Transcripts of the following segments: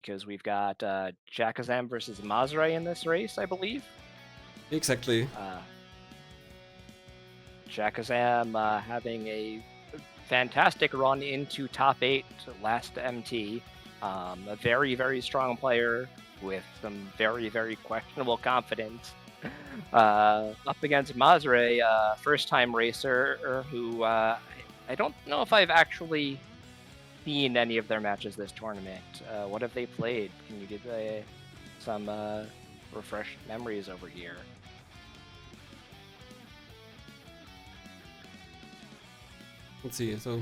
because we've got Jakazam versus Mazre in this race, I believe. Exactly. Jakazam having a fantastic run into top 8 last MT. A very, very strong player with some very, very questionable confidence. Up against Mazre, first-time racer who I don't know if I've actually seen any of their matches this tournament. What have they played? Can you give some refreshed memories over here? Let's see. So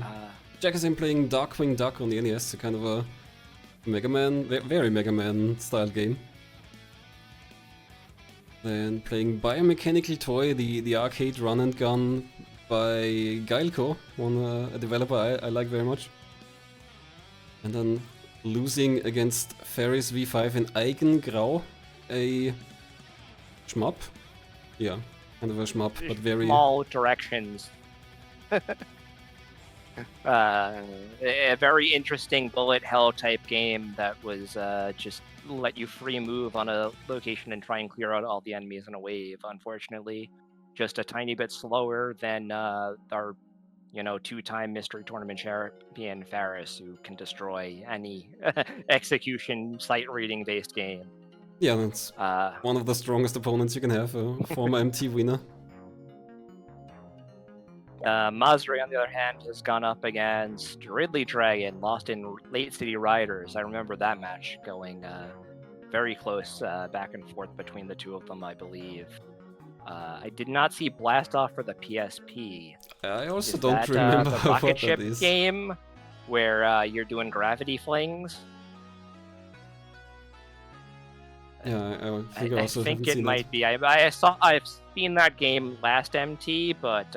Jakazam playing Darkwing Duck on the NES, a kind of a Mega Man, very Mega Man style game. Then playing Biomechanical Toy, the arcade run and gun by Gailco, a developer I like very much. And then losing against Ferris V5 in Eigengrau, a shmup. Yeah, kind of a shmup, but very small directions. A very interesting bullet hell type game that was just let you free move on a location and try and clear out all the enemies in a wave. Unfortunately, just a tiny bit slower than our, two-time mystery tournament champion Ferris, who can destroy any execution sight reading based game. Yeah, that's one of the strongest opponents you can have, a former MT winner. Mazre, on the other hand, has gone up against Ridley Dragon, lost in Late City Riders. I remember that match going very close back and forth between the two of them, I believe. I did not see Blast Off for the PSP. I also don't remember the what rocket ship that is. Game where you're doing gravity flings. Yeah, I think it might be. I've seen that game last MT, but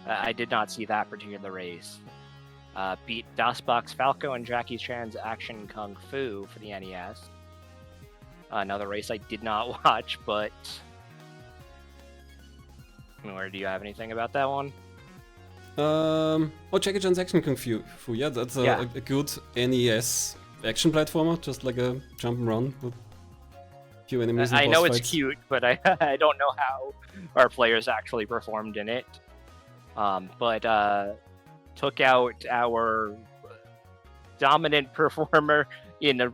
I did not see that particular race. Beat DOSBox Falco and Jackie Chan's Action Kung Fu for the NES. Another race I did not watch, but where do you have anything about that one? Jackie Chan's Action Kung Fu. Yeah, that's a good NES action platformer, just like a jump and run with few enemies. I know it's cute, but I don't know how our players actually performed in it. But took out our dominant performer in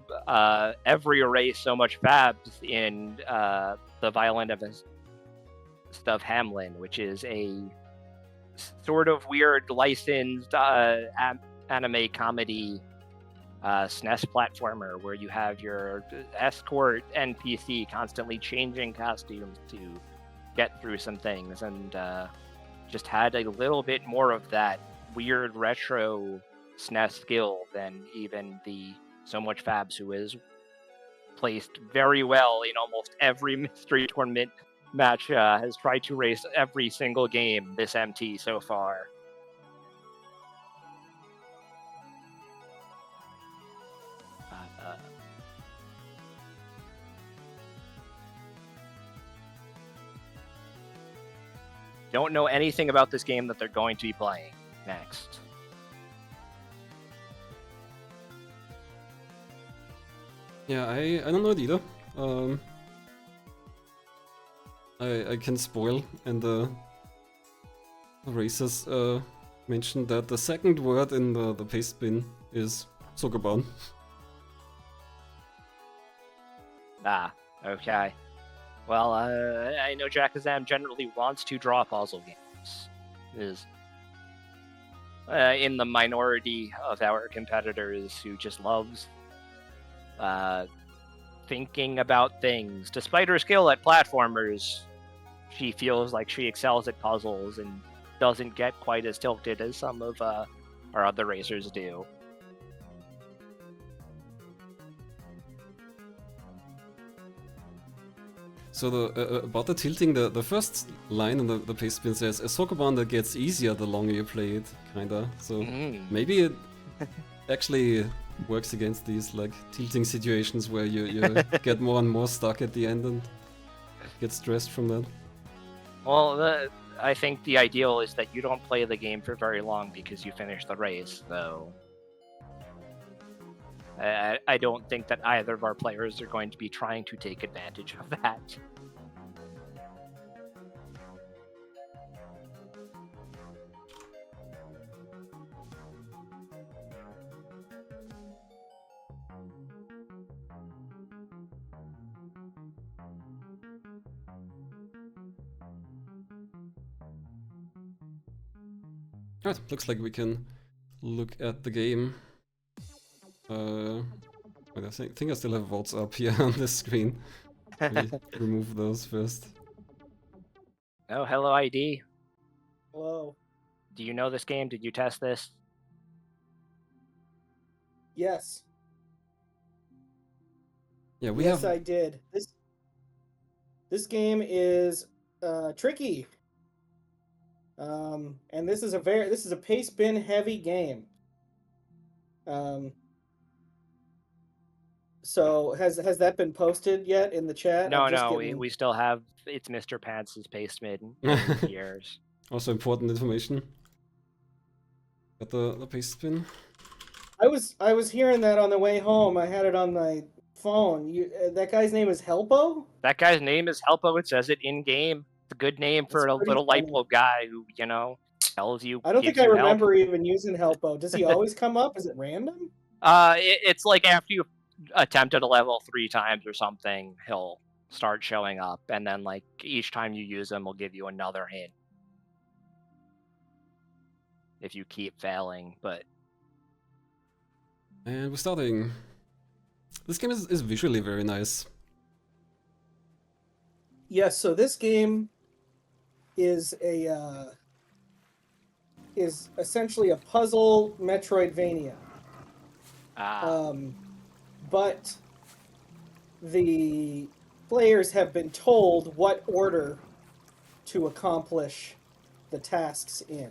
every race so much Fabs in the Violent of Hamlin, which is a sort of weird licensed anime comedy SNES platformer where you have your escort NPC constantly changing costumes to get through some things, and just had a little bit more of that weird retro SNES skill than even the So Much Fabs, who is placed very well in almost every mystery tournament match, has tried to race every single game this MT so far. Don't know anything about this game that they're going to be playing next. Yeah, I don't know it either. I can spoil, and the racers mentioned that the second word in the paste bin is Sokoban. Okay. Well, I know Jakazam generally wants to draw puzzle games. Is in the minority of our competitors who just loves thinking about things. Despite her skill at platformers, she feels like she excels at puzzles and doesn't get quite as tilted as some of our other racers do. So about the tilting, the first line in the paste bin says, a Sokoban that gets easier the longer you play it, kinda. So maybe it actually works against these like tilting situations where you get more and more stuck at the end and get stressed from that. Well, I think the ideal is that you don't play the game for very long because you finish the race, so... I don't think that either of our players are going to be trying to take advantage of that. Right, looks like we can look at the game. Wait, I think I still have votes up here on the screen. Maybe remove those first. Oh, hello, ID. Hello. Do you know this game? Did you test this? Yes. Yeah, we Yes, have. I did. This game is tricky. And this is a pace bin heavy game. So has that been posted yet in the chat? No, we still have it's Mr. Pants' basement in years. Also important information. Got the paste spin. I was hearing that on the way home. I had it on my phone. That guy's name is Helpo? That guy's name is Helpo. It says it in game. It's a good name for a little light bulb guy who, tells you. I don't think I remember even using Helpo. Does he always come up? Is it random? It's like after you've attempted a level 3 times or something, he'll start showing up, and then like each time you use him, he'll give you another hint. If you keep failing, but. And we're starting. This game is visually very nice. Yes, so this game is essentially a puzzle Metroidvania. But the players have been told what order to accomplish the tasks in.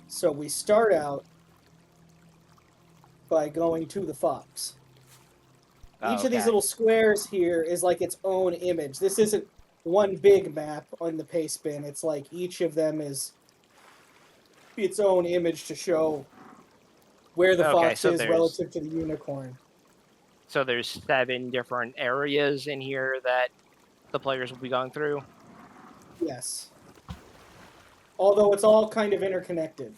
So we start out by going to the fox. Each of these little squares here is like its own image. This isn't one big map on the pace bin. It's like each of them is its own image to show where the fox is relative to the unicorn. So there's 7 different areas in here that the players will be going through? Yes. Although it's all kind of interconnected.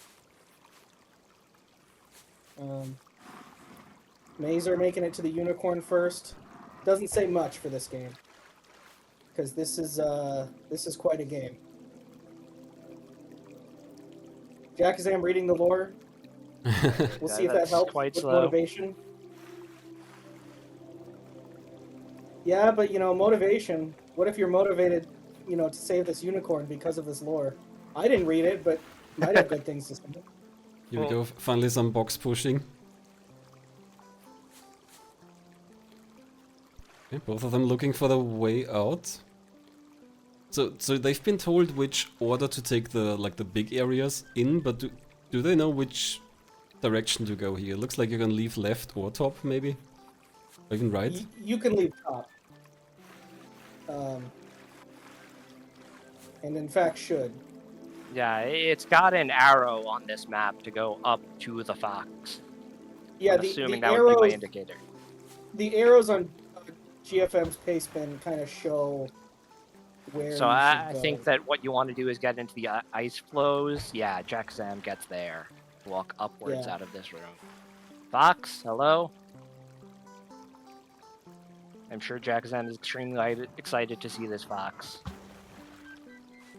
Mazre making it to the unicorn first. Doesn't say much for this game. Because this is quite a game. Jakazam reading the lore. We'll see if that helps with motivation. Yeah, but motivation. What if you're motivated, to save this unicorn because of this lore? I didn't read it, but might have good things to say. Here we go. Finally, some box pushing. Okay, both of them looking for the way out. So they've been told which order to take the big areas in, but do they know which direction to go here? Looks like you can leave left or top, maybe, or even right. You can leave top, and in fact should. Yeah, it's got an arrow on this map to go up to the fox. Yeah, assuming that would be my indicator. The arrows on GFM's pace bin kind of show where. So I think that what you want to do is get into the ice flows. Yeah, Jakazam gets there. Walk upwards out of this room. Fox, hello? I'm sure Jakazam is extremely excited to see this fox.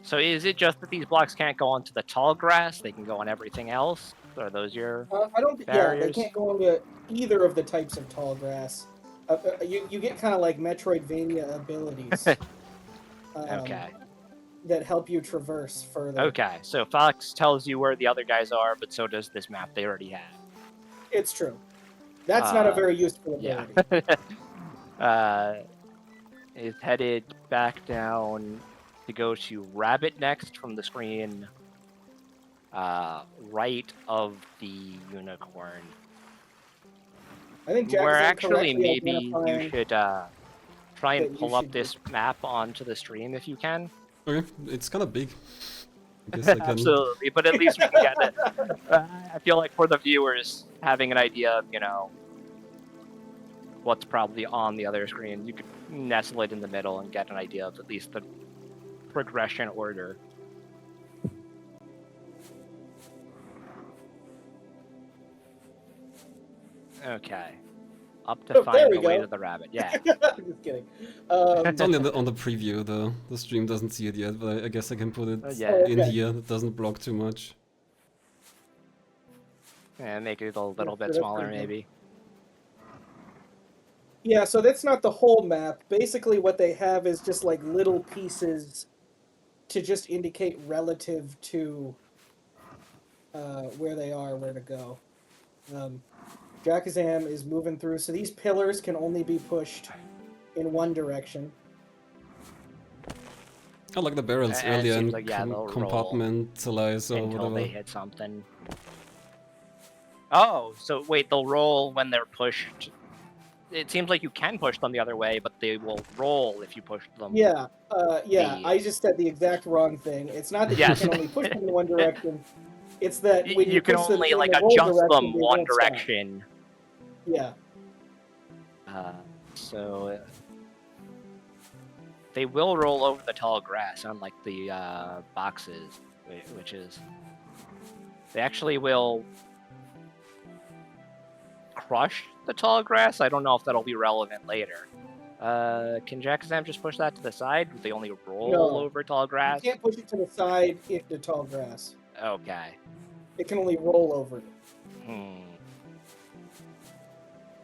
So is it just that these blocks can't go onto the tall grass? They can go on everything else? Are those your barriers? Yeah, they can't go into either of the types of tall grass. You get kind of like Metroidvania abilities. Okay. That help you traverse further. Okay, so Fox tells you where the other guys are, but so does this map they already have. It's true. That's not a very useful ability. Yeah. Is headed back down to go to Rabbit next from the screen right of the unicorn. I think where actually maybe you should try and pull up this map onto the stream if you can. Okay, it's kind of big. I guess I can... Absolutely, but at least we can get it. I feel like for the viewers, having an idea of, what's probably on the other screen, you could nestle it in the middle and get an idea of at least the progression order. Okay. Up to find the way to the rabbit. Yeah. Just kidding. It's only on the preview. The stream doesn't see it yet, but I guess I can put it in here. It doesn't block too much. Yeah, make it a little bit smaller, maybe. Yeah, so that's not the whole map. Basically, what they have is just like little pieces to just indicate relative to where they are, where to go. Jakazam is moving through, so these pillars can only be pushed in one direction. I like the barrels earlier and like, compartmentalize or until whatever. they hit something. Oh, so wait, they'll roll when they're pushed. It seems like you can push them the other way, but they will roll if you push them. Yeah, I just said the exact wrong thing. It's not that you can only push them in one direction. It's that when you can only like adjust them one direction. Yeah. So they will roll over the tall grass, unlike the boxes, which is they actually will crush the tall grass. I don't know if that'll be relevant later. Can Jakazam just push that to the side? Do they only roll over tall grass? You can't push it to the side into tall grass. Okay. It can only roll over it.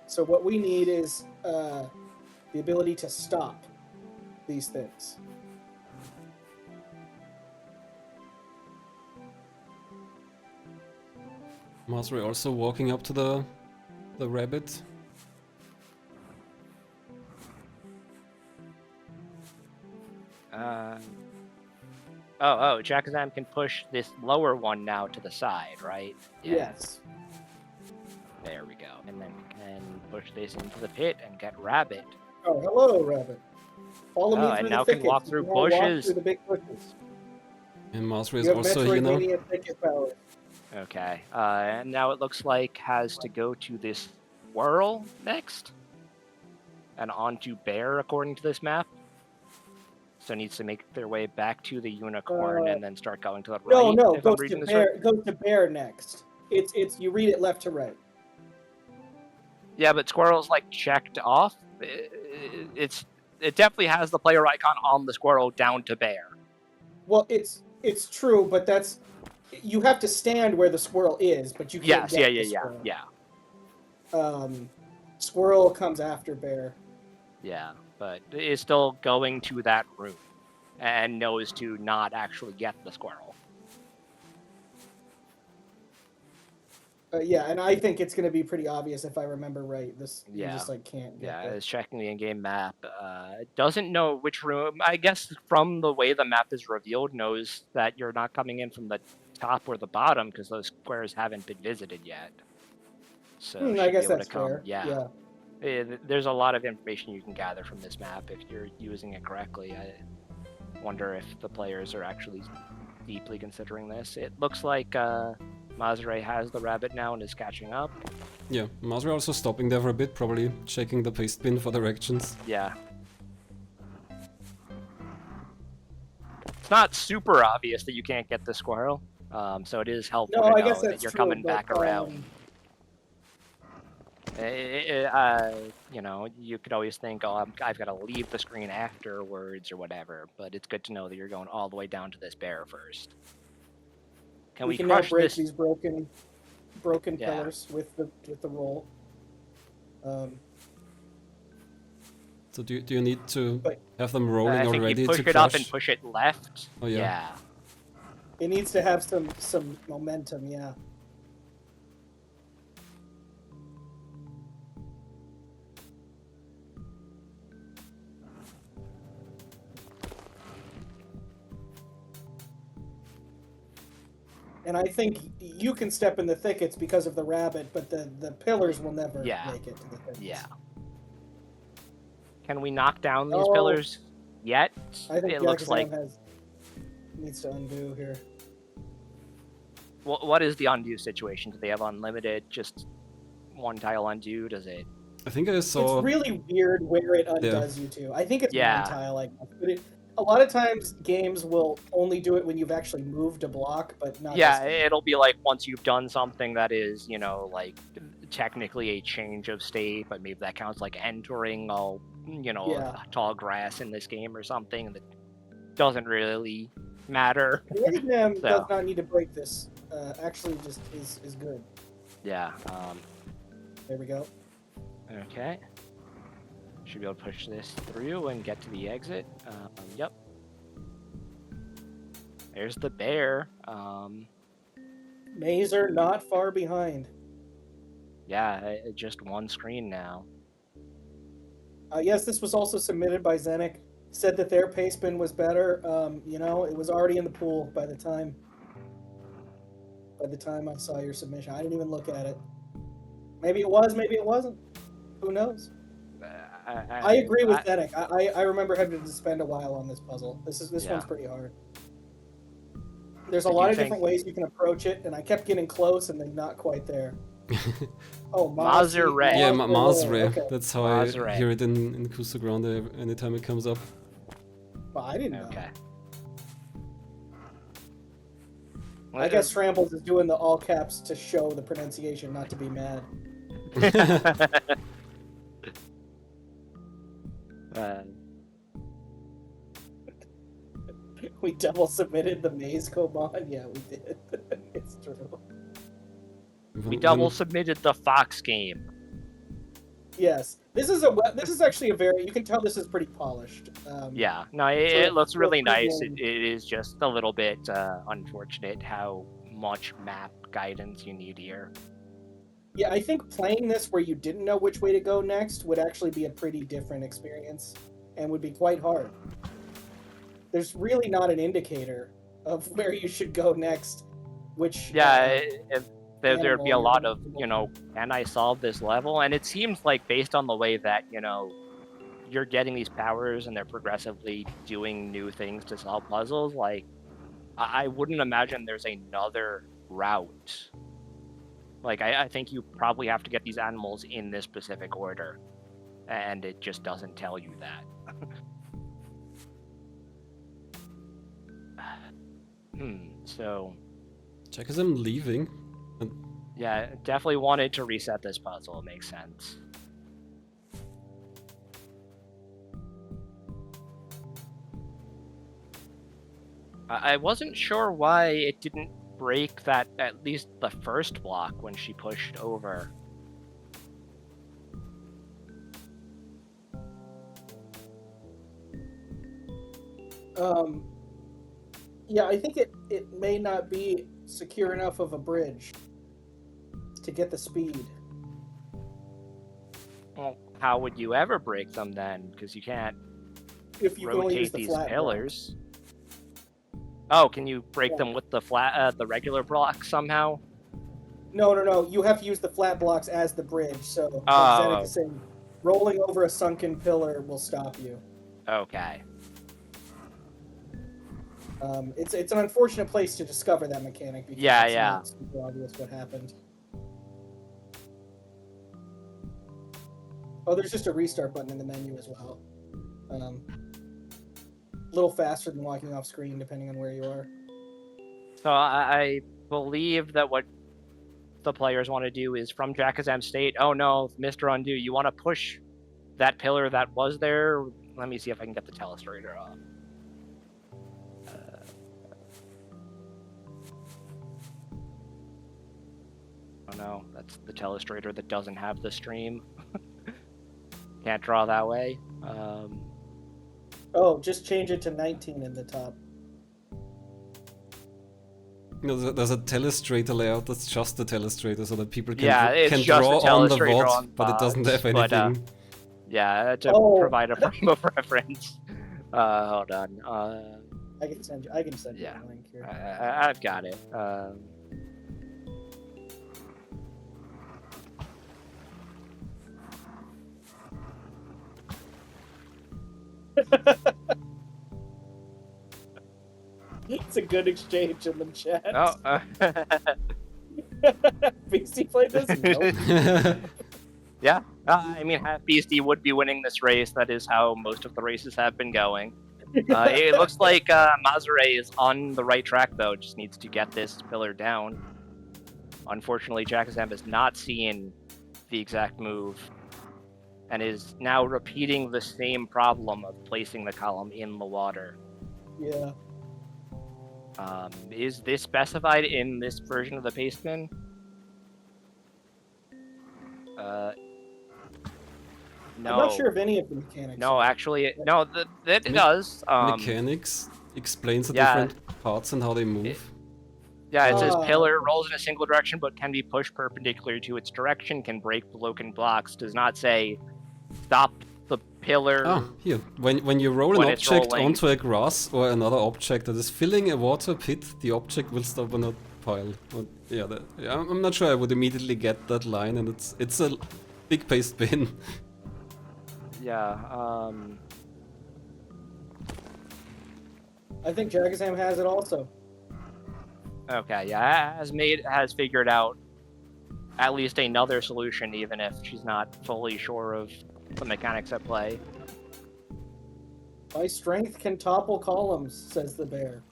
So what we need is the ability to stop these things. Mazre also walking up to the rabbit. Jakazam can push this lower one now to the side, right? Yeah. Yes. There we go. And then we can push this into the pit and get rabbit. Oh, hello, rabbit. Follow me through and the now thickets. Can walk through bushes. Walk through the big bushes. And Mazre is also here now. Okay. And now it looks like has to go to this squirrel next. And onto bear, according to this map. So needs to make their way back to the unicorn and then start going to the right. No, goes to bear. Goes to bear next. It's you read it left to right. Yeah, but squirrel's like checked off. It definitely has the player icon on the squirrel down to bear. Well, it's true, but that's you have to stand where the squirrel is, but you can't get the squirrel. Yeah. Squirrel comes after bear. Yeah, but is still going to that room and knows to not actually get the squirrel. Yeah, and I think it's going to be pretty obvious if I remember right. You just like can't. It's checking the in-game map. Doesn't know which room. I guess from the way the map is revealed, knows that you're not coming in from the top or the bottom because those squares haven't been visited yet. So I guess that's fair. Yeah. There's a lot of information you can gather from this map if you're using it correctly. I wonder if the players are actually deeply considering this. It looks like Mazre has the rabbit now and is catching up. Yeah, Mazre also stopping there for a bit, probably checking the paste bin for directions. Yeah. It's not super obvious that you can't get the squirrel, so it is helpful to know that you're coming back around. You could always think, I've got to leave the screen afterwards or whatever, but it's good to know that you're going all the way down to this bear first. We can now break these broken pillars with the roll. So do you need to have them rolling already to crush? I think you push it up and push it left. Oh yeah. It needs to have some momentum, yeah. And I think you can step in the thickets because of the rabbit, but the pillars will never make it to the thickets. Yeah. Can we knock down these pillars yet? I think it looks like needs to undo here. What is the undo situation? Do they have unlimited, just one tile undo? Does it? I think I saw. It's really weird where it undoes you to. I think it's Yeah. one tile, like, but a lot of times games will only do it when you've actually moved a block, but not. Yeah, this game. it'll be like once you've done something that is, you know, like technically a change of state, but maybe that counts like entering all, you know, Yeah. tall grass in this game or something that doesn't really matter. Jakazam So. does not need to break this. Actually, just is good. Yeah. There we go. Okay. Should be able to push this through and get to the exit. Yep. There's the bear. Mazre not far behind. Yeah, just one screen now. Yes, this was also submitted by Zenik. Said that their pace spin was better. You know, it was already in the pool by the time I saw your submission. I didn't even look at it. Maybe it was, maybe it wasn't. Who knows? I agree with Zenik. I remember having to spend a while on this puzzle. This one's pretty hard. There's a lot of different ways you can approach it, and I kept getting close and then not quite there. Oh, Mazre. Yeah, Mazre. Okay. That's how Mazre. I hear it in Kusa Grande anytime it comes up. Well, I didn't know. Okay. I guess Shrambles is doing the all caps to show the pronunciation, not to be mad. We double submitted the maze Koban. Yeah, we did. It's true. We double submitted the Fox game. Yes, this is actually a very. You can tell this is pretty polished. Yeah, no, it looks really nice. It is just a little bit unfortunate how much map guidance you need here. Yeah, I think playing this where you didn't know which way to go next would actually be a pretty different experience, and would be quite hard. There's really not an indicator of where you should go next. Which there'd be a lot of, you know, can I solve this level? And it seems like based on the way that, you know, you're getting these powers and they're progressively doing new things to solve puzzles, like, I wouldn't imagine there's another route. Like, I think you probably have to get these animals in this specific order. And it just doesn't tell you that. So... Jakazam leaving. Yeah, definitely wanted to reset this puzzle. It makes sense. I wasn't sure why it didn't break that, at least the first block when she pushed over. Yeah, I think it may not be secure enough of a bridge to get the speed. Well, how would you ever break them then? Because you can't if you can only use rotate the these flat pillars. Oh, can you break them with the the regular block somehow? No. You have to use the flat blocks as the bridge. So, Oh. is saying, rolling over a sunken pillar will stop you. Okay. It's an unfortunate place to discover that mechanic because it's not super obvious what happened. Oh, there's just a restart button in the menu as well. A little faster than walking off screen, depending on where you are. So I believe that what the players want to do is from Jakazam State. Oh no, Mr. Undo, you want to push that pillar that was there? Let me see if I can get the telestrator off. Oh no, that's the telestrator that doesn't have the stream. Can't draw that way. Oh, just change it to 19 in the top. You know, there's a telestrator layout that's just the telestrator, so that people can, it's draw just a on the telestrator VOD, on but it doesn't have but, anything. to provide a frame of reference. Hold on. I can send you a link here. I've got it. It's a good exchange in the chat. Oh. BC played this? Nope. Yeah, I mean, Half Beastie would be winning this race. That is how most of the races have been going. It looks like Mazre is on the right track, though. Just needs to get this pillar down. Unfortunately, Jakazam has not seen the exact move and is now repeating the same problem of placing the column in the water. Yeah. Is this specified in this version of the paste bin? No. I'm not sure if any of the mechanics. No, actually, no. It does. Mechanics explains the different parts and how they move. It says pillar rolls in a single direction, but can be pushed perpendicular to its direction. Can break broken blocks. Does not say stop the pillar. Oh, here. When you roll an object onto a grass or another object that is filling a water pit, the object will stop on a pile. But yeah, I'm not sure I would immediately get that line, and it's a big paste bin. Yeah. I think Jakazam has it also. Okay. Yeah, has figured out at least another solution, even if she's not fully sure of the mechanics at play. My strength can topple columns, says the bear.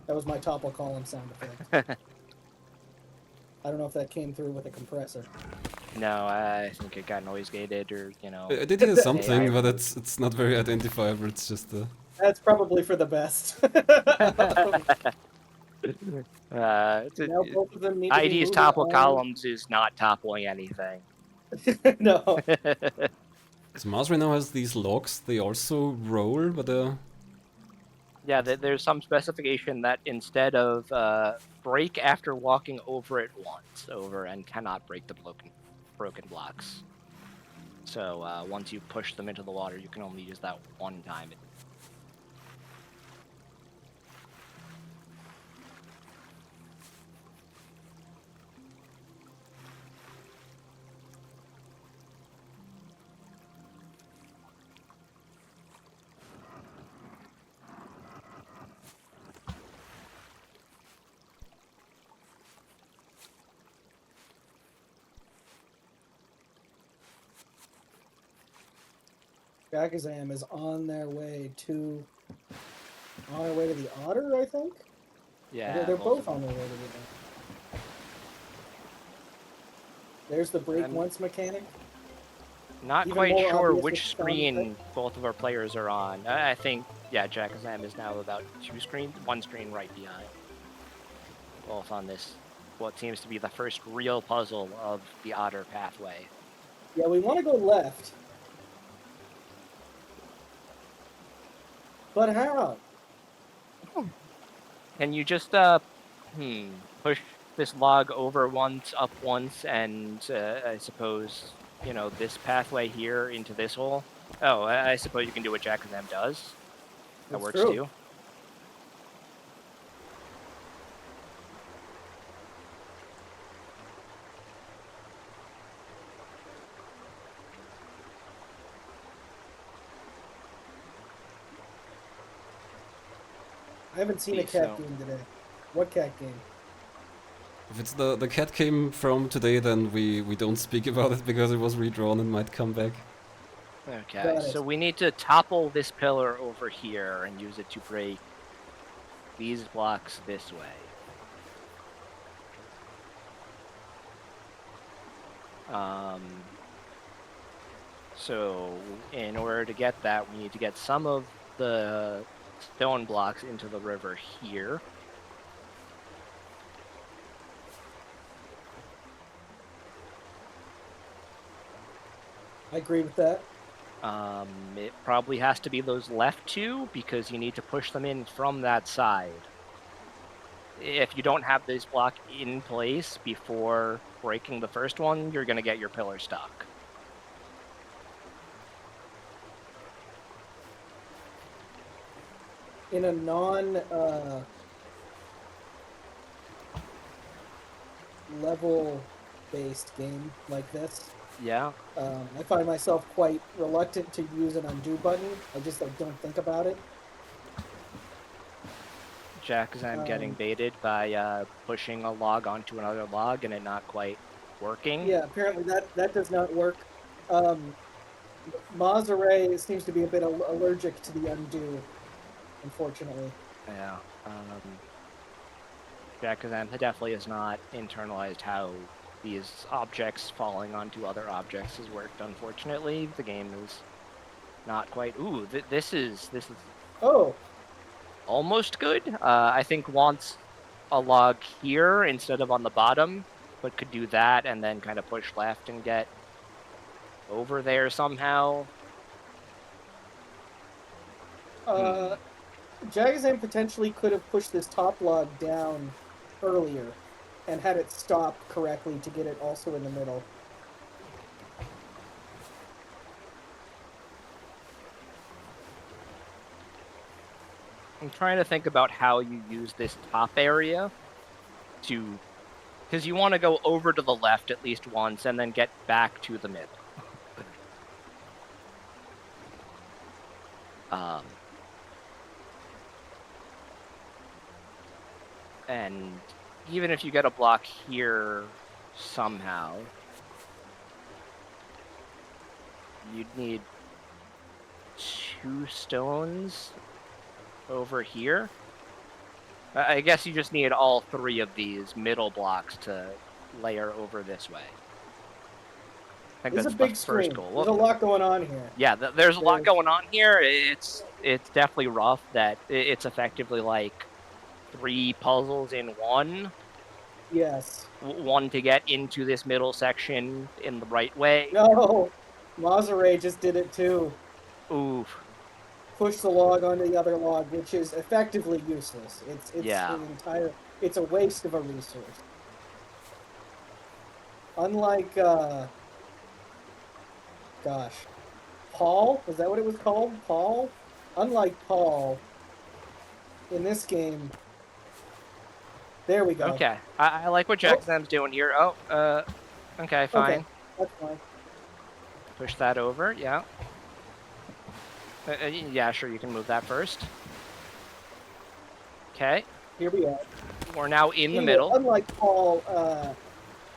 That was my topple column sound effect. I don't know if that came through with a compressor. No, I think it got noise gated, or I did hear something, but it's not very identifiable. It's just That's probably for the best. Now both of them need to be ID's moving topple on. columns is not toppling anything. No. So Mazre now has these logs. They also roll, but Yeah, there's some specification that instead of break after walking over it once, and cannot break the broken blocks. So once you push them into the water, you can only use that one time. Jakazam is on their way to the otter, I think. Yeah, they're both on their way to the otter. There's the break once mechanic. Not Even quite more sure obvious which with sound screen effect. both of our players are on. I think, yeah, Jakazam is now about one screen right behind. Both on this, what seems to be the first real puzzle of the otter pathway. Yeah, we want to go left. But how? Can you just push this log over once, up once, and I suppose, this pathway here into this hole? Oh, I suppose you can do what Jakazam does. That That's works true. too. I haven't seen a cat game today. What cat game? if it's the cat came from today, then we don't speak about it because it was redrawn and might come back. Okay, Got so it. we need to topple this pillar over here and use it to break these blocks this way. So in order to get that, we need to get some of the stone blocks into the river here. I agree with that. It probably has to be those left two because you need to push them in from that side. If you don't have this block in place before breaking the first one, you're going to get your pillar stuck. In a level-based game like this, Yeah. I find myself quite reluctant to use an undo button. I just don't think about it. Jakazam getting baited by pushing a log onto another log and it not quite working. Yeah, apparently that does not work. Mazre seems to be a bit allergic to the undo, unfortunately. Yeah. Jakazam definitely has not internalized how these objects falling onto other objects has worked. Unfortunately, the game is not quite. Ooh, this is Oh, almost good. I think wants a log here instead of on the bottom, but could do that and then kind of push left and get over there somehow. Jakazam potentially could have pushed this top log down earlier and had it stop correctly to get it also in the middle. I'm trying to think about how you use this top area to, because you want to go over to the left at least once and then get back to the middle. And even if you get a block here somehow, you'd need 2 stones over here. I guess you just need all 3 of these middle blocks to layer over this way. I think It's that's a big the screen. first goal. There's a lot going on here. Yeah, there's a lot going on here. It's definitely rough that it's effectively like 3 puzzles in one. Yes. One to get into this middle section in the right way. No, Mazre just did it too. Oof. Push the log onto the other log, which is effectively useless. It's Yeah. it's a waste of a resource. Unlike Paul, is that what it was called? Paul? Unlike Paul, in this game, there we go. Okay, I like what Jakazam's doing here. Oh, okay, fine. Okay, that's fine. Push that over, yeah. Yeah, sure, you can move that first. Okay. Here we are. We're now in the middle. Unlike Paul,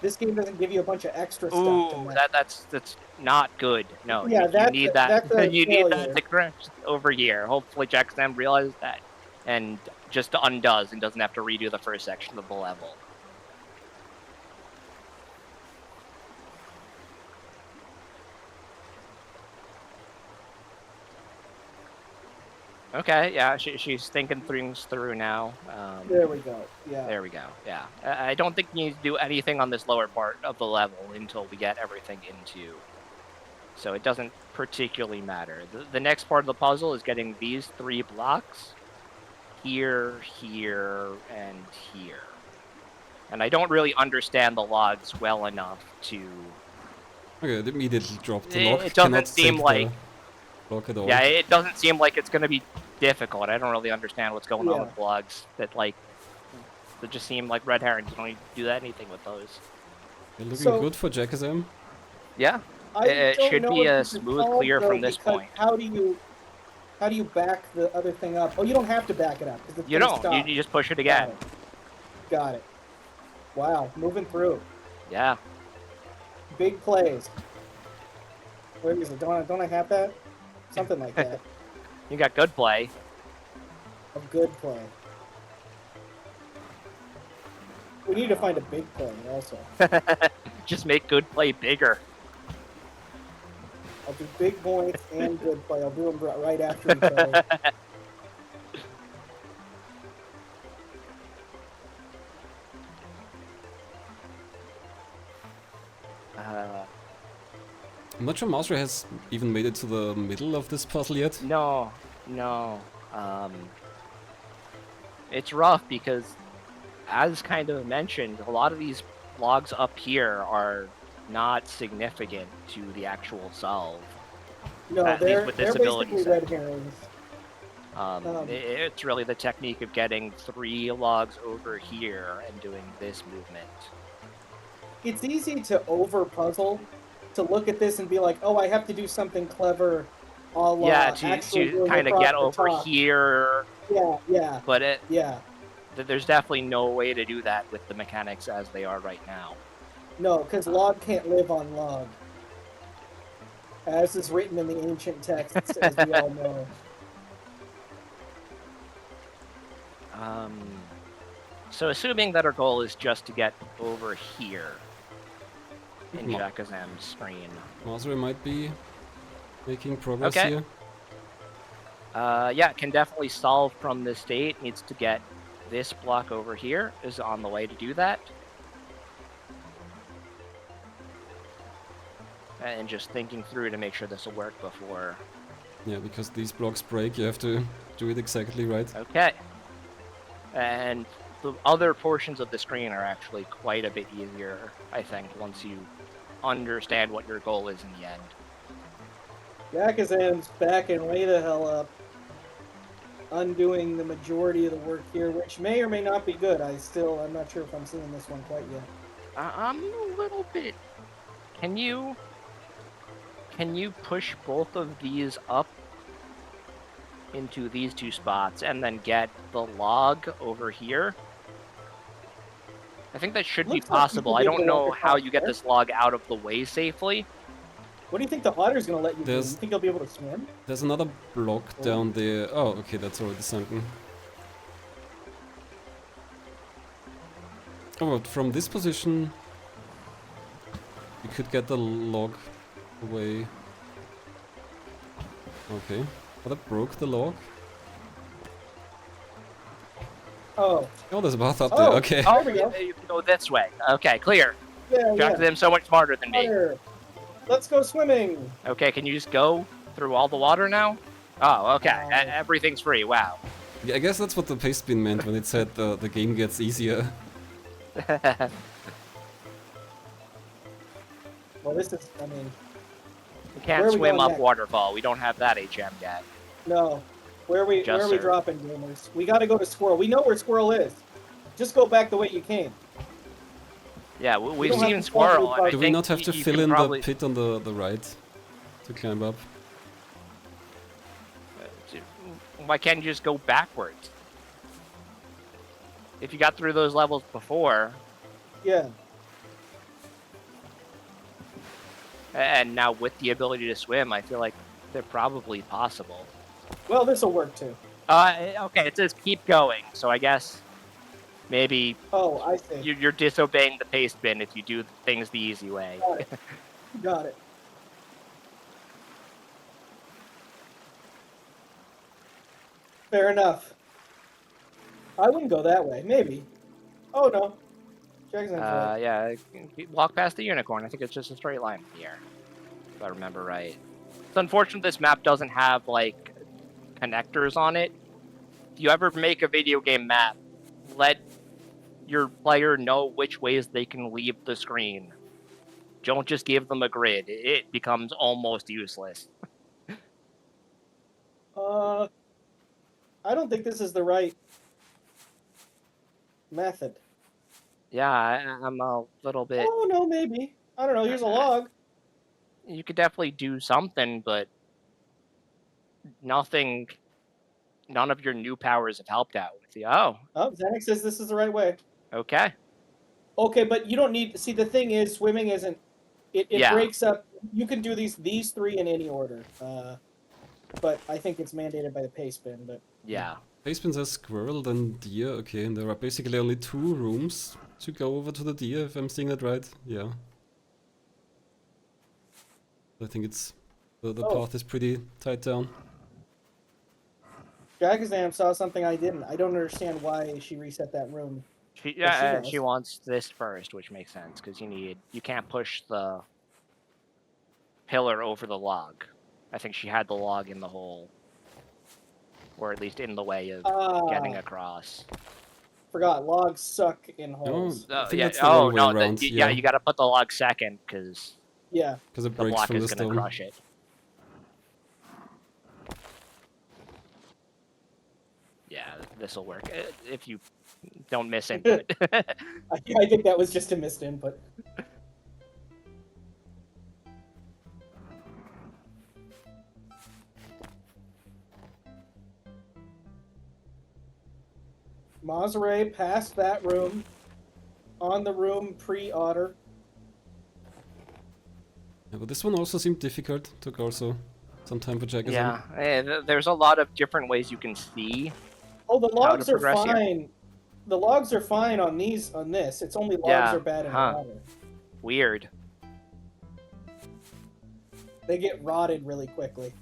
this game doesn't give you a bunch of extra stuff. Ooh, that's not good. No, yeah, you need that. You need failure. that to crash over here. Hopefully, Jakazam realizes that and just undoes and doesn't have to redo the first section of the level. Okay, yeah, she's thinking things through now. There we go. Yeah. There we go. Yeah, I don't think you need to do anything on this lower part of the level until we get everything into. So it doesn't particularly matter. The next part of the puzzle is getting these 3 blocks here, here, and here. And I don't really understand the logs well enough to. Okay, it immediately dropped the log. It doesn't seem like. Block at all. Yeah, it doesn't seem like it's going to be difficult. I don't really understand what's going on with blogs that just seem like red herrings. You don't need to do anything with those. They're looking good for Jakazam. Yeah, it should be a smooth clear from this point. How do you back the other thing up? Oh, you don't have to back it up. You don't. You just push it again. Got it. Wow, moving through. Yeah. Big plays. Where is it? Don't I have that? Something like that. You got good play. A good play. We need to find a big play also. Just make good play bigger. I'll do big points and good play. I'll do them right after each other. I'm not sure Mazre has even made it to the middle of this puzzle yet. No. It's rough because, as kind of mentioned, a lot of these logs up here are not significant to the actual solve. No, they're basically red herrings. It's really the technique of getting 3 logs over here and doing this movement. It's easy to over-puzzle, to look at this and be like, oh, I have to do something clever. To kind of get over top. here. Yeah. But Yeah. There's definitely no way to do that with the mechanics as they are right now. No, because log can't live on log. As is written in the ancient texts, as we all know. So assuming that our goal is just to get over here in Jakazam's screen. Mazre might be making progress Okay. here. Yeah, can definitely solve from this state. Needs to get this block over here. Is on the way to do that. And just thinking through to make sure this will work before. Yeah, because these blocks break, you have to do it exactly right. Okay. And the other portions of the screen are actually quite a bit easier, I think, once you understand what your goal is in the end. Jakazam's backing way the hell up. Undoing the majority of the work here, which may or may not be good. I'm not sure if I'm seeing this one quite yet. I'm a little bit... Can you push both of these up into these two spots and then get the log over here? I think that should be possible. I don't know how you get this log out of the way safely. What do you think the otter's going to let you do? You think he'll be able to swim? There's another block down there. Oh, okay, that's already sunken. Oh, but from this position, you could get the log away. Okay. Oh, that broke the log. Oh. Oh, there's a path up there. Okay. Oh, you can go this way. Okay, clear. Yeah, Jakazam's so much smarter than me. Let's go swimming. Okay, can you just go through all the water now? Oh, okay. Everything's free. Wow. Yeah, I guess that's what the paste bin meant when it said the game gets easier. Well, this is, I mean... We can't swim up waterfall. We don't have that HM yet. No. Where are we dropping, gamers? We gotta go to Squirrel. We know where Squirrel is. Just go back the way you came. Yeah, we've seen Squirrel. And do we not have to fill in the pit on the right to climb up? Why can't you just go backwards? If you got through those levels before... Yeah. And now with the ability to swim, I feel like they're probably possible. Well, this will work too. Okay, it says keep going, so I guess maybe I see. You're disobeying the paste bin if you do things the easy way. Got it. Fair enough. I wouldn't go that way. Maybe. Oh, no. Yeah, walk past the unicorn. I think it's just a straight line from here, if I remember right. It's unfortunate this map doesn't have, like, connectors on it. If you ever make a video game map, let your player know which ways they can leave the screen. Don't just give them a grid. It becomes almost useless. I don't think this is the right method. Yeah, I'm a little bit... Oh, no, maybe. I don't know. Here's a log. You could definitely do something, but nothing... None of your new powers have helped out with you. Oh, Xanax says this is the right way. Okay. Okay, but you don't need... See, the thing is, swimming isn't... It breaks up... You can do these three in any order. But I think it's mandated by the paste bin, but... Yeah. Paste bin says squirrel, then deer. Okay, and there are basically only 2 rooms to go over to the deer, if I'm seeing that right. Yeah. I think it's... The path is pretty tight down. Jakazam saw something I didn't. I don't understand why she reset that room. She wants this first, which makes sense, because you can't push the pillar over the log. I think she had the log in the hole. Or at least in the way of getting across. Forgot, logs suck in holes. Yeah, you gotta put the log second, because the block is gonna crush it. Yeah, this'll work, if you don't miss input. I think that was just a missed input. Mazre past that room. On the room pre-otter. Yeah, but this one also seemed difficult. Took also some time for Jakazam. Yeah, there's a lot of different ways you can see. Oh, the How to logs are progress here? fine. The logs are fine on this. It's only logs Yeah, are bad in huh. water. Weird. They get rotted really quickly.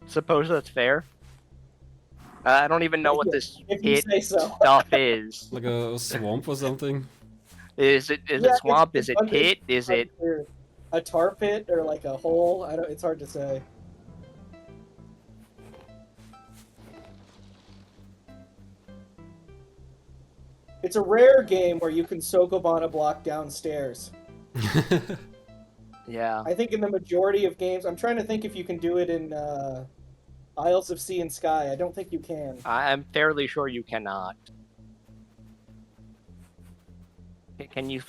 Suppose that's fair. I don't even know what this If you pit say so. stuff is. Like a swamp or something. Is it Yeah, swamp? it's Is it under- pit? Is it? under a tar pit or like a hole? I don't. It's hard to say. It's a rare game where you can Sokoban a block downstairs. Yeah. I think in the majority of games, I'm trying to think if you can do it in Isles of Sea and Sky. I don't think you can. I'm fairly sure you cannot. Can you?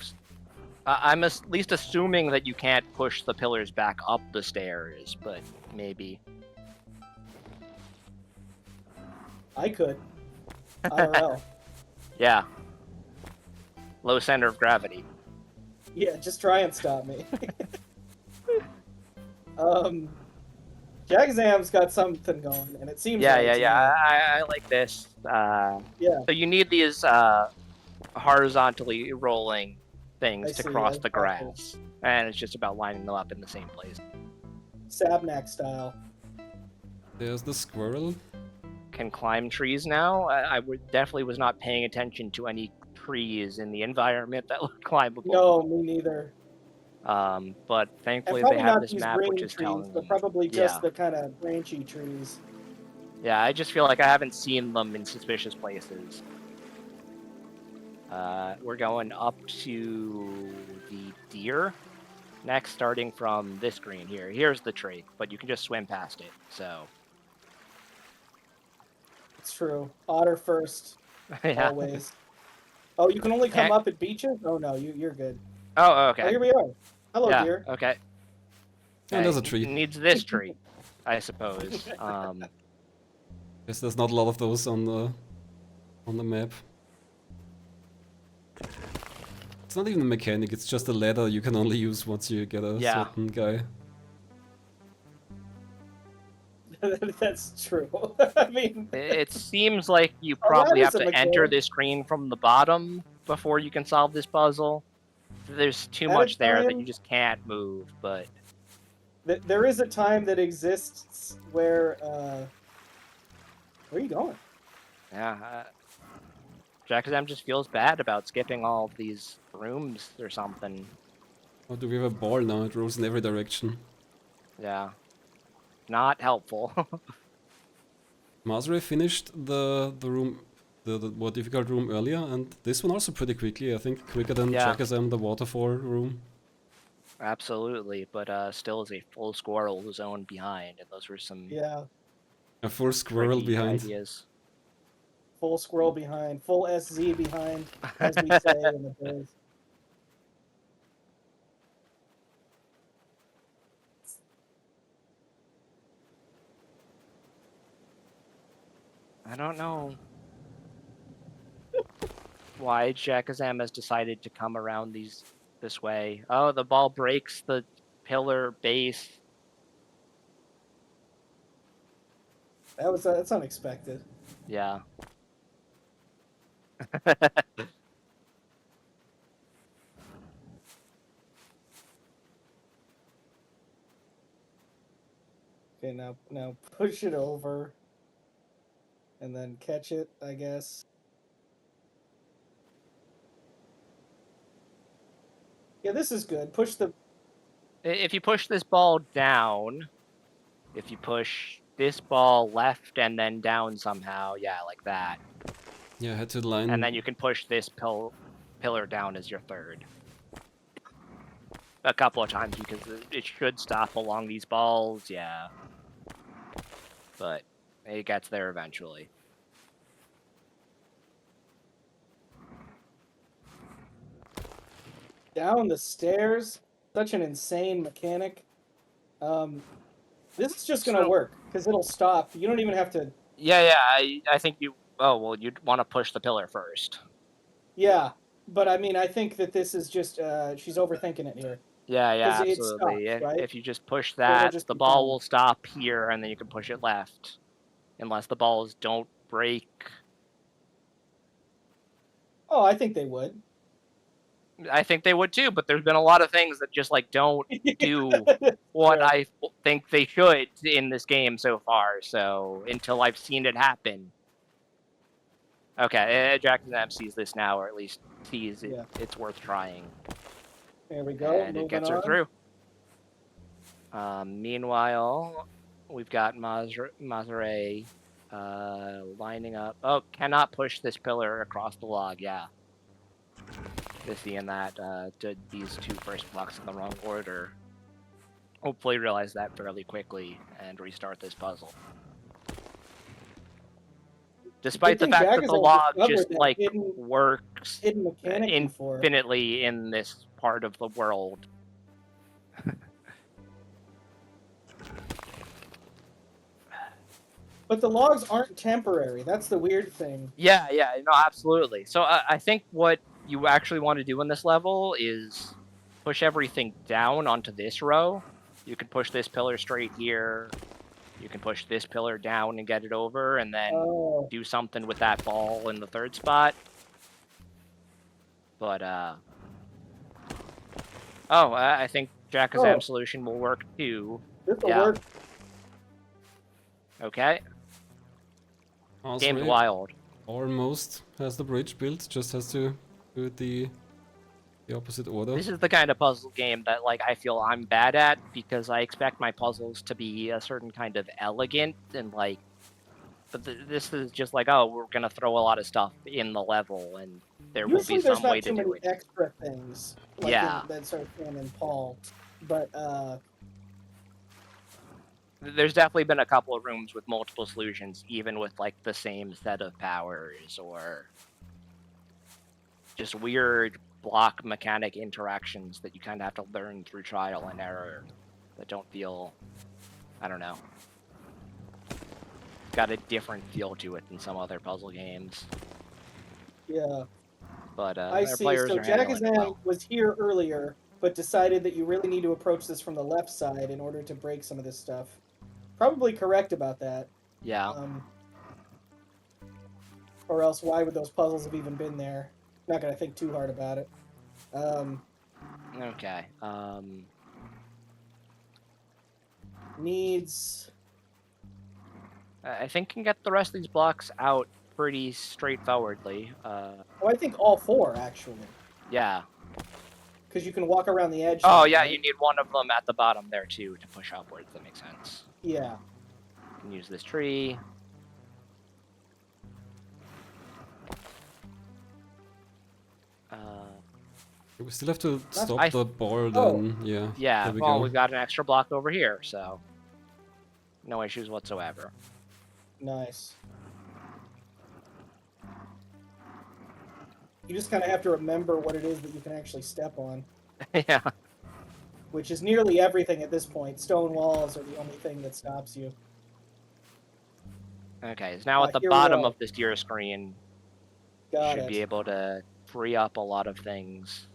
I'm at least assuming that you can't push the pillars back up the stairs, but maybe. I could. IRL. Yeah. Low center of gravity. Yeah, just try and stop me. Jakazam's got something going, and it seems Yeah, like yeah, it's yeah. not. I like this. Yeah. So you need these horizontally rolling things I to see, cross yeah, the grass, and it's just about lining them up in the same place. Sabnak style. There's the squirrel. Can climb trees now. I definitely was not paying attention to any trees in the environment that look climbable. No, me neither. But And thankfully they probably have not this these map which ring is trees, telling but them. probably just Yeah. the kind of branchy trees. Yeah, I just feel like I haven't seen them in suspicious places. We're going up to the deer next, starting from this green here. Here's the tree, but you can just swim past it, so. It's true. Otter first, Yeah. always. Oh, you can only come Heck. up at beaches? Oh no, you're good. Oh, Oh, okay. here we are. Hello, Yeah, dear. okay. And there's a It tree. needs this tree, I suppose. Guess there's not a lot of those on the map. It's not even a mechanic, it's just a ladder you can only use once you get a Yeah. certain guy. That's true. I mean, It seems like you Oh, that probably is have a to enter mechanic. this screen from the bottom before you can solve this puzzle. There's too At a much there that time- you just can't move, but there is a time that exists where where are you going? yeah. Jakazam just feels bad about skipping all of these rooms or something. Oh, do we have a ball now? It rolls in every direction. Yeah. Not helpful. Mazre finished the room, the more difficult room earlier, and this one also pretty quickly. I think quicker than Yeah. Jakazam, the waterfall room. Absolutely, but still is a full squirrel zone behind, and those were some Yeah, A full squirrel tricky behind. ideas. full squirrel behind, full SZ behind, as we say in the biz. I don't know why Jakazam has decided to come around this way. Oh, the ball breaks the pillar base. That's unexpected. Yeah. Okay, now push it over, and then catch it, I guess. Yeah, this is good. Push the. If you push this ball down, if you push this ball left and then down somehow, yeah, like that. Yeah, head to the line. And then you can push this pillar down as your third. A couple of times because it should stop along these balls, yeah. But it gets there eventually. Down the stairs. Such an insane mechanic. This is just gonna So- work because it'll stop. You don't even have to. Yeah, I think you Oh, well, you'd want to push the pillar first. Yeah, but I mean, I think that this is just she's overthinking it here. Yeah, 'Cause yeah, it absolutely. stops, right? If you just push So it'll that, just the be ball fine. will stop here, and then you can push it left. Unless the balls don't break. Oh, I think they would. I think they would too, but there's been a lot of things that just like don't do what Sure. I think they should in this game so far. So until I've seen it happen. Okay, Jakazam sees this now, or at least sees it, Yeah. it's worth trying. There we go. And it Moving gets her on. through. Meanwhile, we've got Mazre lining up. Oh, cannot push this pillar across the log, yeah. Just seeing that, did these two first blocks in the wrong order. Hopefully realize that fairly quickly and restart this puzzle. Despite the Good thing fact that the Jakazam log discovered just, that like, hidden works mechanic before. infinitely in this part of the world. But the logs aren't temporary. That's the weird thing. Yeah, no, absolutely. So I think what you actually want to do in this level is push everything down onto this row. You can push this pillar straight here. You can push this pillar down and get it over, and then do something with that ball in the third spot. But, I think Jakazam's solution will work too. This will work. Okay. Mazre Game's wild. almost has the bridge built, just has to do it the opposite order. This is the kind of puzzle game that, like, I feel I'm bad at because I expect my puzzles to be a certain kind of elegant and, like, but this is just like, oh, we're gonna throw a lot of stuff in the level and there will be some way to do it. Usually there's not too many extra things. Like that sort of thing in Paul. But, there's definitely been a couple of rooms with multiple solutions, even with, like, the same set of powers or just weird block mechanic interactions that you kind of have to learn through trial and error that don't feel, I don't know, got a different feel to it than some other puzzle games. Yeah. But I see. So Jakazam was here earlier, but decided that you really need to approach this from the left side in order to break some of this stuff. Probably correct about that. Yeah. Or else why would those puzzles have even been there? Not gonna think too hard about it. Okay. Needs... I think can get the rest of these blocks out pretty straightforwardly. I think all four, actually. Yeah. Because you can walk around the edge. Oh, yeah, right? You need one of them at the bottom there, too, to push upwards. That makes sense. Yeah. You can use this tree. We still have to stop the ball then, yeah. Yeah, well, we've got an extra block over here, so no issues whatsoever. Nice. You just kind of have to remember what it is that you can actually step on. Yeah. Which is nearly everything at this point. Stone walls are the only thing that stops you. Okay, so now at the bottom of this gear screen, you should be able to free up a lot of things.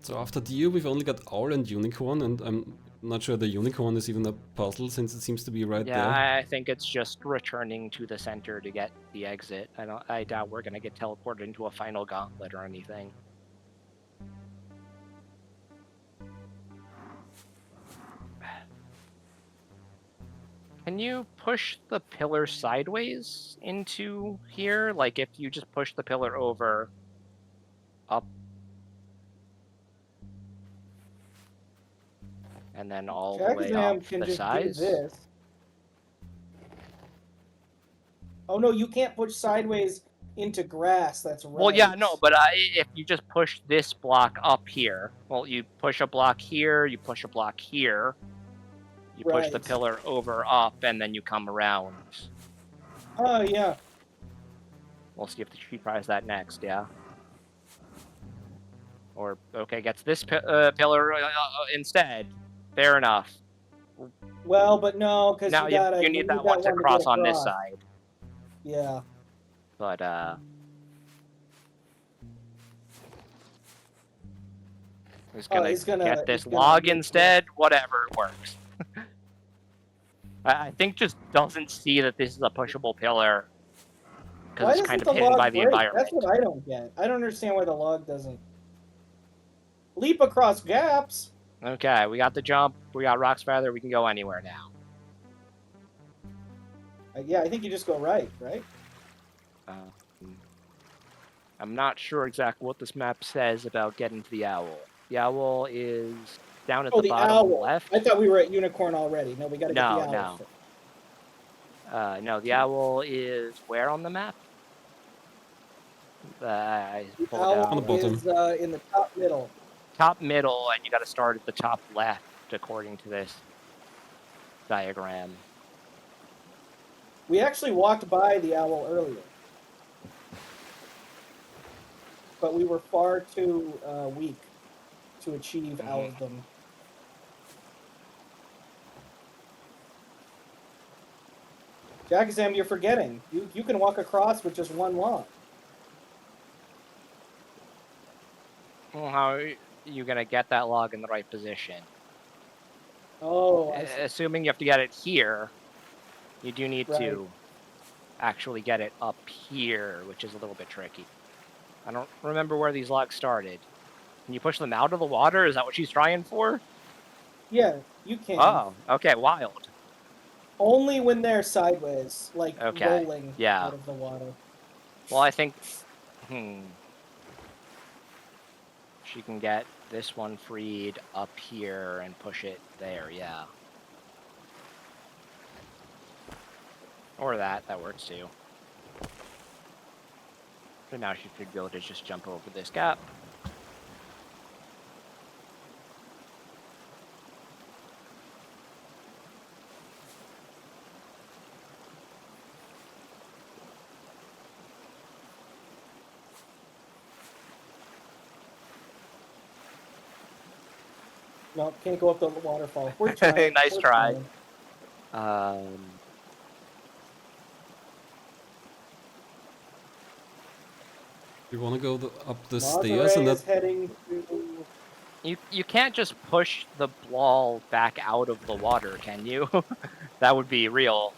So after Dio we've only got Owl and Unicorn, and I'm not sure the Unicorn is even a puzzle since it seems to be right there. Yeah, I think it's just returning to the center to get the exit. I doubt we're gonna get teleported into a final gauntlet or anything. Can you push the pillar sideways into here? Like if you just push the pillar over, up, and then all the way up the size? Oh no, you can't push sideways into grass, that's right. Well, yeah, no, but if you just push this block up here, well, you push a block here, you push a block here, you push the pillar over up, and then you come around. Oh, yeah. We'll see if she tries that next, yeah? Or, okay, gets this pillar instead. Fair enough. Well, but no, because Now you need that one to get cross on this across. side. Yeah. But, he's gonna get this log instead. Whatever, it works. I think just doesn't see that this is a pushable pillar because it's kind of hidden by the environment. That's what I don't get. I don't understand why the log doesn't leap across gaps. Okay, we got the jump. We got Rock's Feather. We can go anywhere now. Yeah, I think you just go right? I'm not sure exactly what this map says about getting to the owl. The owl is down at the bottom left. I thought we were at Unicorn already. No, we got to get the owl. No, the owl is where on the map? I pulled it out. On the bottom. Is in the top middle. Top middle, and you got to start at the top left, according to this diagram. We actually walked by the owl earlier, but we were far too weak to achieve owldom. Jakazam, you're forgetting. You can walk across with just one log. Well, how are you going to get that log in the right position? Oh, assuming you have to get it here, you do need to actually get it up here, which is a little bit tricky. I don't remember where these logs started. Can you push them out of the water? Is that what she's trying for? Yeah, you can. Oh, okay, wild. Only when they're sideways, like rolling out of the water. Well, I think she can get this one freed up here and push it there, yeah. Or that works too. So now she should be able to just jump over this gap. No, can't go up the waterfall. We're trying. Nice try. You want to go up the Mazre stairs and is heading to... You can't just push the ball back out of the water, can you? That would be real.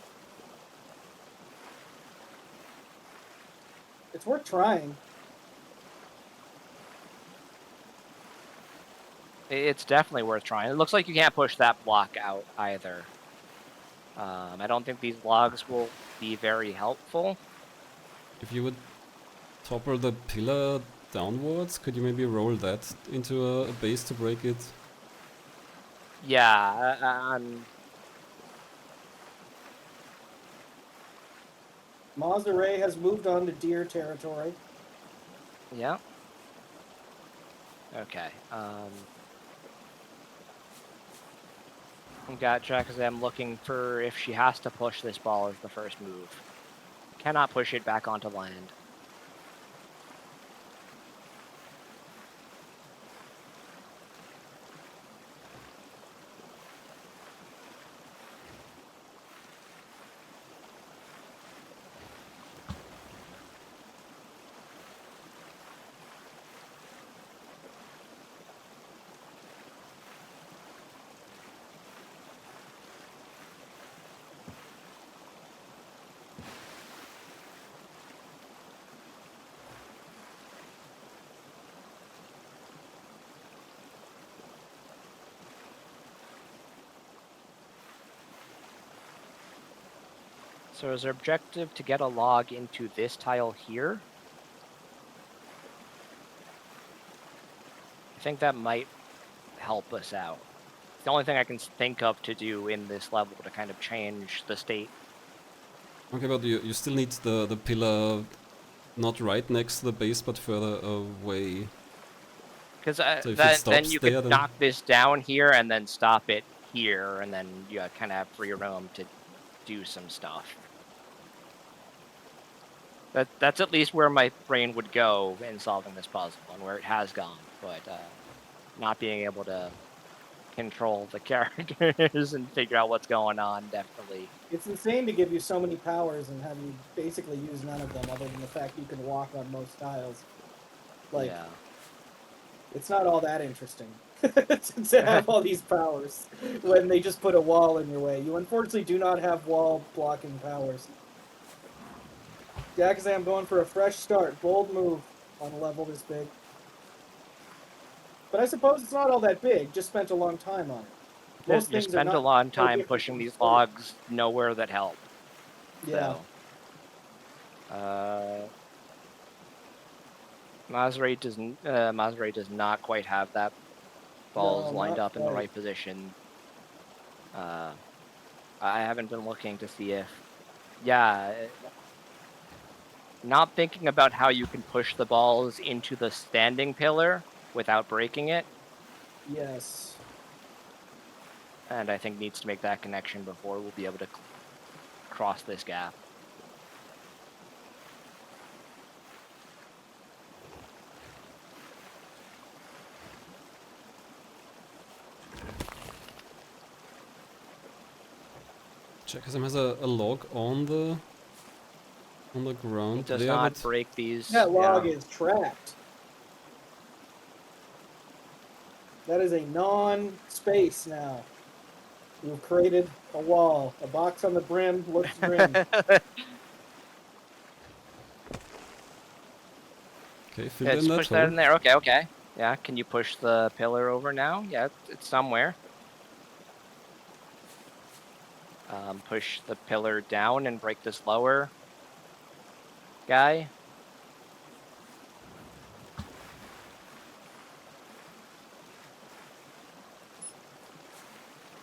It's worth trying. It's definitely worth trying. It looks like you can't push that block out either. I don't think these logs will be very helpful. If you would topple the pillar downwards, could you maybe roll that into a base to break it? Yeah, Mazre has moved on to deer territory. Yeah. Okay. Got Jakazam looking for if she has to push this ball as the first move. Cannot push it back onto land. So is our objective to get a log into this tile here? I think that might help us out. It's the only thing I can think of to do in this level to kind of change the state. Okay, but you still need the pillar not right next to the base, but further away. Because so then you could knock this down here and then stop it here, and then you kind of have free roam to do some stuff. That's at least where my brain would go in solving this puzzle, and where it has gone. But not being able to control the characters and figure out what's going on, definitely. It's insane to give you so many powers and have you basically use none of them, other than the fact you can walk on most tiles. Like, Yeah. it's not all that interesting to have all these powers when they just put a wall in your way. You unfortunately do not have wall blocking powers. Jakazam going for a fresh start. Bold move on a level this big. But I suppose it's not all that big. Just spent a long time on it. Most You things are spend not a long so time different pushing from these story. logs nowhere that help. Yeah. So, Mazre does not quite have that balls No, lined not up in the quite. right position. I haven't been looking to see if, yeah, not thinking about how you can push the balls into the standing pillar without breaking it, Yes. and I think needs to make that connection before we'll be able to cross this gap. Jakazam has a log on the ground It does there, not but break these. That log yeah. is trapped. That is a non-space now. You've created a wall. A box on the brim looks grim. okay, fill Let's in that push that hole. in there. Okay, okay. Yeah, can you push the pillar over now? Yeah, it's somewhere. Push the pillar down and break this lower guy.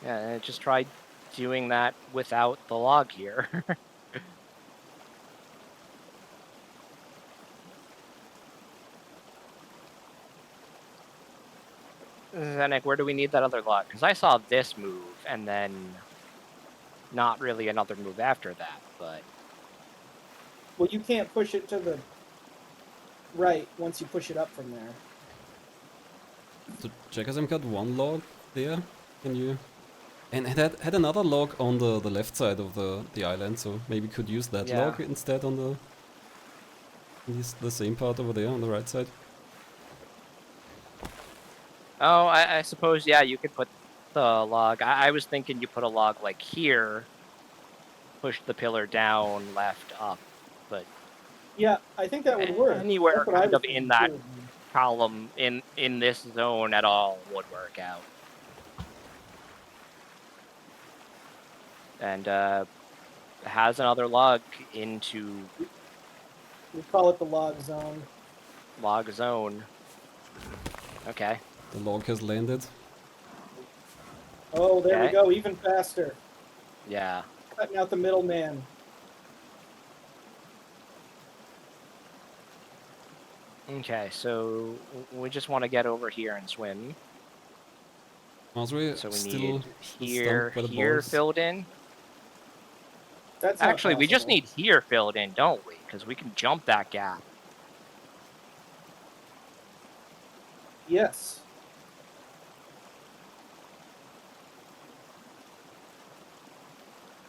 Yeah, just try doing that without the log here. Zenek, where do we need that other log? Because I saw this move and then not really another move after that, but... Well, you can't push it to the right once you push it up from there. So Jakazam got one log there. Can you? And it had another log on the left side of the island, so maybe could use that Yeah. log instead on the same part over there on the right side. Oh, I suppose, yeah, you could put the log... I was thinking you put a log like here, push the pillar down, left, up, but... Yeah, I think that would work. Anywhere That's what I kind was of in thinking that too. column, in this zone at all, would work out. And has another log into We call it the log zone. log zone. Okay. The log has landed. Oh, there we Okay. go. Even faster. Yeah. Cutting out the middleman. Okay, so we just want to get over here and swim. Mazre So we still need here, stumped by the here balls. filled in. That's not Actually, we just possible. need here filled in, don't we? Because we can jump that gap. Yes.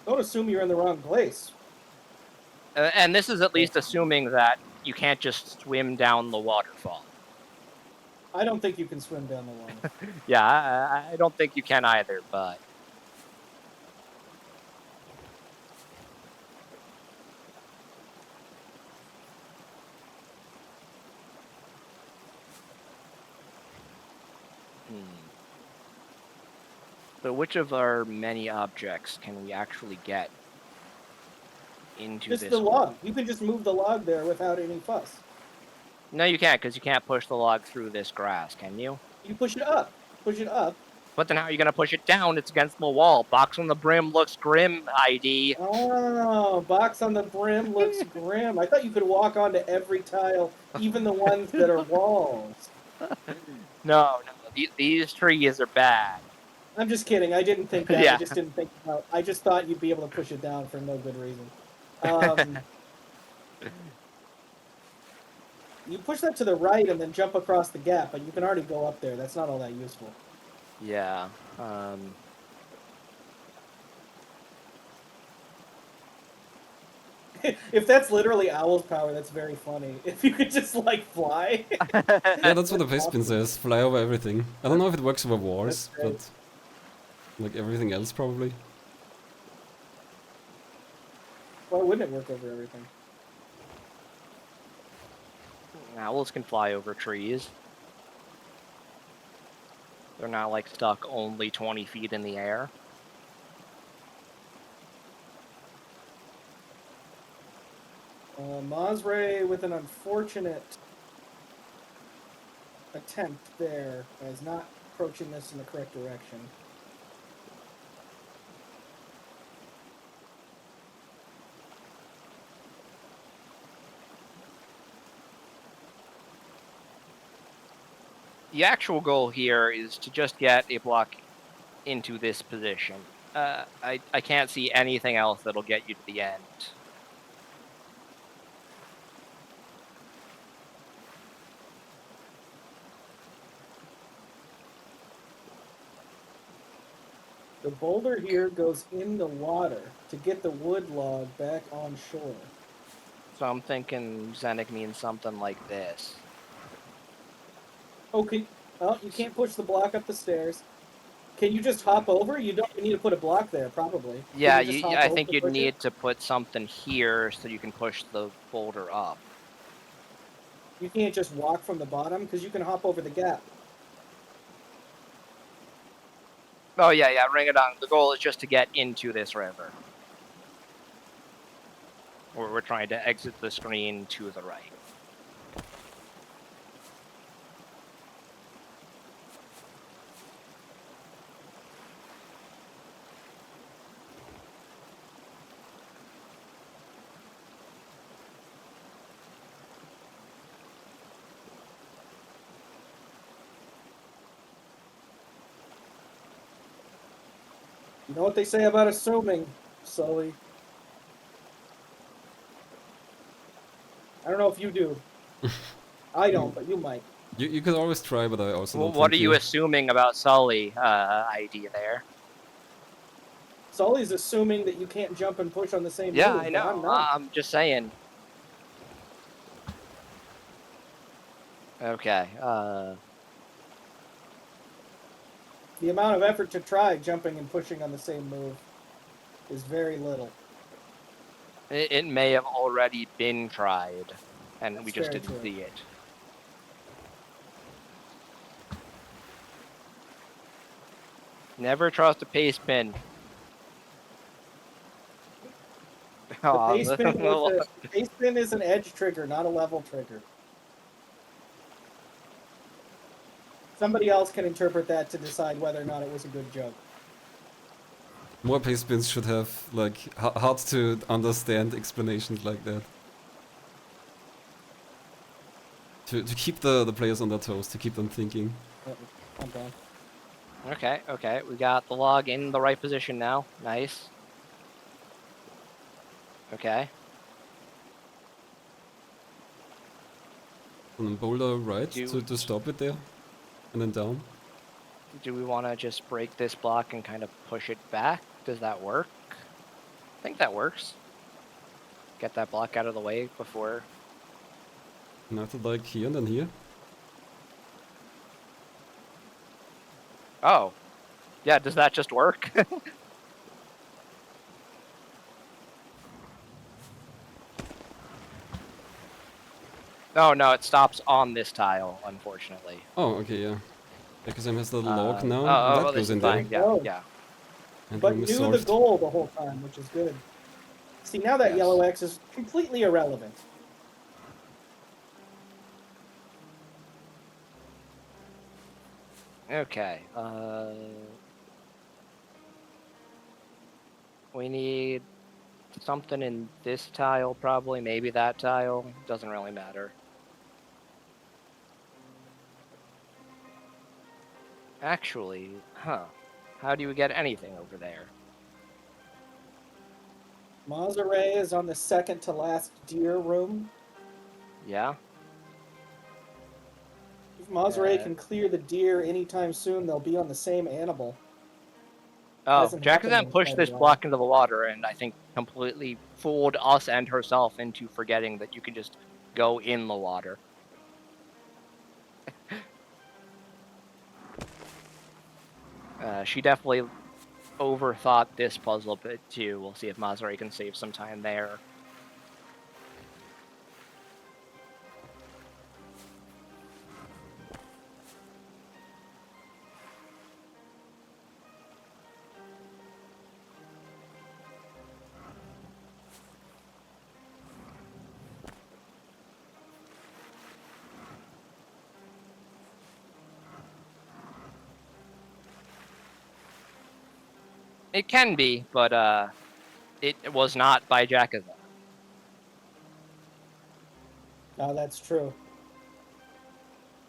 Don't assume you're in the wrong place. And this is at least assuming that you can't just swim down the waterfall. I don't think you can swim down the water. Yeah, I don't think you can either, but... So which of our many objects can we actually get into Just this the log. one? You can just move the log there without any fuss. No, you can't, because you can't push the log through this grass, can you? You push it up. Push it up. But then how are you going to push it down? It's against the wall. Box on the brim looks grim, ID. Oh, box on the brim looks grim. I thought you could walk onto every tile, even the ones that are walls. No, these trees are bad. I'm just kidding. I didn't think that. Yeah. I just didn't think about. I just thought you'd be able to push it down for no good reason. You push that to the right and then jump across the gap, but you can already go up there. That's not all that useful. Yeah. If that's literally Owl's power, that's very funny. If you could just, like, fly. Yeah, that's what the paste bin awesome. says. Fly over everything. I don't know if it works over wars, That's great. but like everything else probably. Why wouldn't it work over everything? Owls can fly over trees. They're not like stuck only 20 feet in the air. Mazre with an unfortunate attempt there as not approaching this in the correct direction. The actual goal here is to just get a block into this position. I can't see anything else that'll get you to the end. The boulder here goes in the water to get the wood log back on shore. So I'm thinking Zenik means something like this. Okay. Oh, you can't push the block up the stairs. Can you just hop over? You don't need to put a block there, probably. Yeah, Can you just hop I over think to you'd push need it? to put something here so you can push the boulder up. You can't just walk from the bottom because you can hop over the gap. Oh yeah, ring it on. The goal is just to get into this river. Or we're trying to exit the screen to the right. You know what they say about assuming, Sully? I don't know if you do. I don't, but you might. You could always try, but I also Well, don't what think are you assuming about Sully ID there? Sully's assuming that you can't jump and push on the same Yeah, move, I but I'm know. not. I'm just saying. Okay. The amount of effort to try jumping and pushing on the same move is very little. It may have already been tried, and That's we just very didn't true. see it. Never trust a paste bin. The paste bin is an edge trigger, not a level trigger. Somebody else can interpret that to decide whether or not it was a good joke. more paste bins should have like hard to understand explanations like that. To keep the players on their toes, to keep them thinking. I'm done. Okay. We got the log in the right position now. Nice. Okay. And then boulder right to stop it there. And then down. Do we want to just break this block and kind of push it back? Does that work? I think that works. Get that block out of the way before. Now to like here and then here. Oh. Yeah, does that just work? No, it stops on this tile, unfortunately. Oh, okay, yeah. Jakazam has the log now. Oh, that this goes is in there. fine. Yeah, Oh. yeah. And But room is knew solved. the goal the whole time, which is good. See, now that Yes. yellow X is completely irrelevant. Okay. We need something in this tile, probably. Maybe that tile. Doesn't really matter. Actually, how do you get anything over there? Mazre is on the second to last deer room. Yeah? If Mazre can clear the deer anytime soon, they'll be on the same animal. Oh, Hasn't happened Jakazam in pushed quite a this while. block into the water, and I think completely fooled us and herself into forgetting that you can just go in the water. She definitely overthought this puzzle a bit too. We'll see if Mazre can save some time there. It can be, but it was not by Jakazam. Oh, that's true.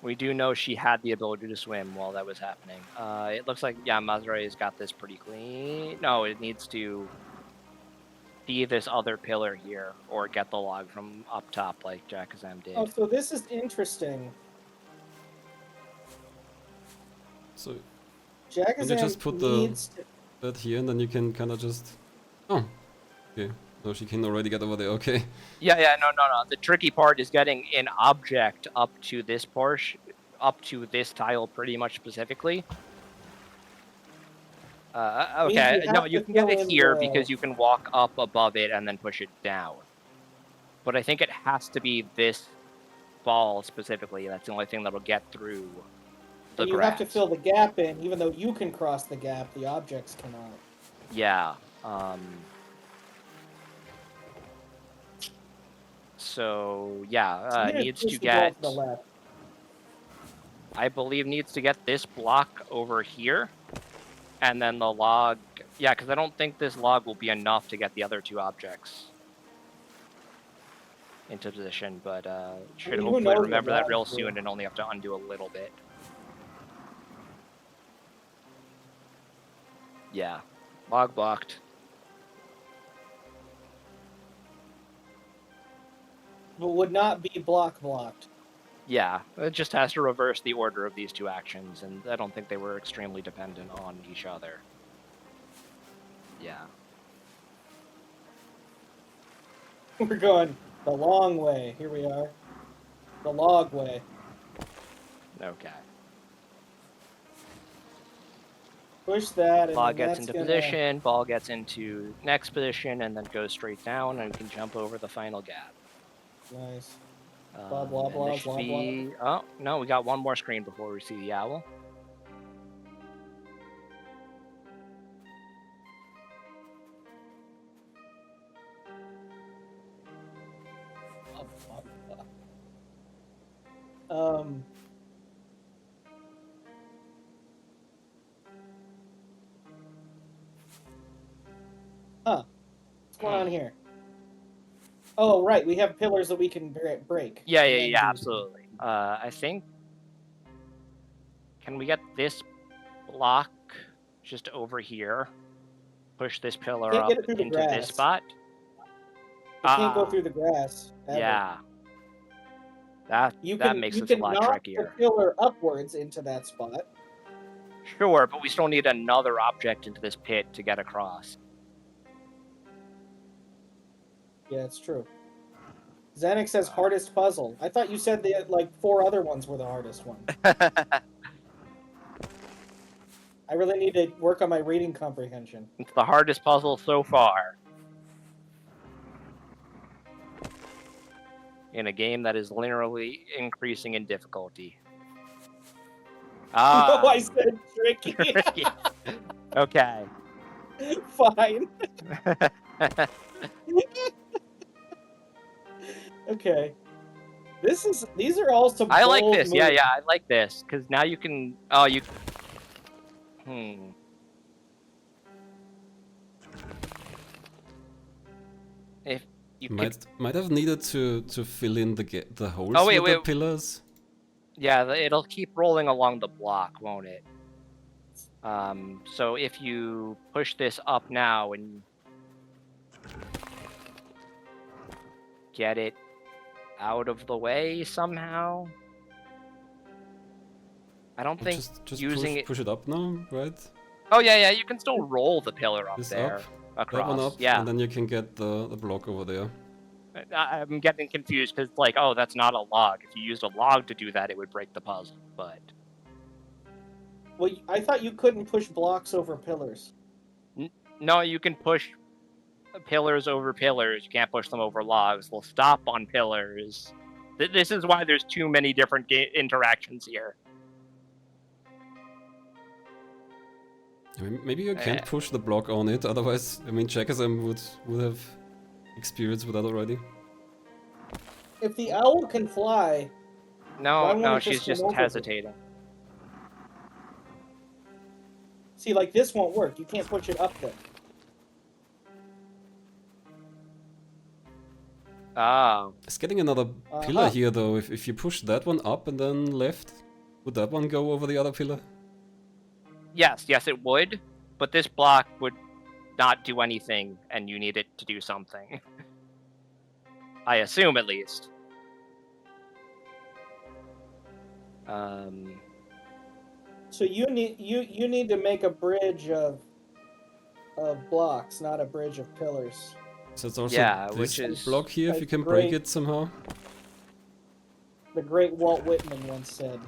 We do know she had the ability to swim while that was happening. It looks like, yeah, Mazre has got this pretty clean. No, it needs to be this other pillar here, or get the log from up top like Jakazam did. Oh, so this is interesting. So Jakazam you just put needs to... that here, and then you can kind of just... Oh, okay. No, she can already get over there, okay. Yeah, no. The tricky part is getting an object up to this portion, up to this tile pretty much specifically. Okay, no, you can get it here because you can walk up above it and then push it down. But I think it has to be this ball specifically. That's the only thing that'll get through the And you grass. have to fill the gap in, even though you can cross the gap, the objects cannot. Yeah. So yeah, needs to get. To the left. I believe needs to get this block over here, and then the log. Yeah, because I don't think this log will be enough to get the other two objects into position, but should hopefully remember that real soon and only have to undo a little bit. Yeah, log blocked. But would not be blocked. Yeah, it just has to reverse the order of these two actions, and I don't think they were extremely dependent on each other. Yeah. We're going the long way. Here we are. The log way. Okay. Push that, and Log gets into position, ball gets into next position, and then goes straight down, and we can jump over the final gap. Nice. Blah, blah, blah, blah, blah. Oh, no, we got one more screen before we see the owl. What's going on here? Oh, right, we have pillars that we can break. Yeah, absolutely. I think... Can we get this block just over here? Push this pillar up into this spot? You can't go through the grass. Ever. Yeah. That makes it a lot trickier. You can knock the pillar upwards into that spot. Sure, but we still need another object into this pit to get across. Yeah, it's true. Xanax says hardest puzzle. I thought you said that like 4 other ones were the hardest one. I really need to work on my reading comprehension. It's the hardest puzzle so far. In a game that is linearly increasing in difficulty. No, I said tricky. Tricky. Okay. Fine. Okay. These are all some I like bold this. moves. Yeah, I like this because now you can. Oh, you. If you might have needed to fill in the holes with the pillars. Yeah, it'll keep rolling along the block, won't it? So if you push this up now and get it out of the way somehow. I don't think just using push it up now, right? Oh yeah, you can still roll the pillar up This there. up, Across. that one up, yeah. and then you can get the block over there. I'm getting confused because, like, oh, that's not a log. If you used a log to do that, it would break the puzzle, but... Well, I thought you couldn't push blocks over pillars. No, you can push pillars over pillars. You can't push them over logs. They'll stop on pillars. This is why there's too many different interactions here. I mean, maybe you can't push the block on it, otherwise, I mean, Jakazam would have experience with that already. If the owl can fly... No, she's just hesitating. See, like, this won't work. You can't push it up there. Oh. It's getting another pillar here, though. If you push that one up and then left, would that one go over the other pillar? Yes, it would. But this block would not do anything, and you need it to do something. I assume, at least. So you need to make a bridge of blocks, not a bridge of pillars. So it's also this block here, if you can break it somehow. The great Walt Whitman once said.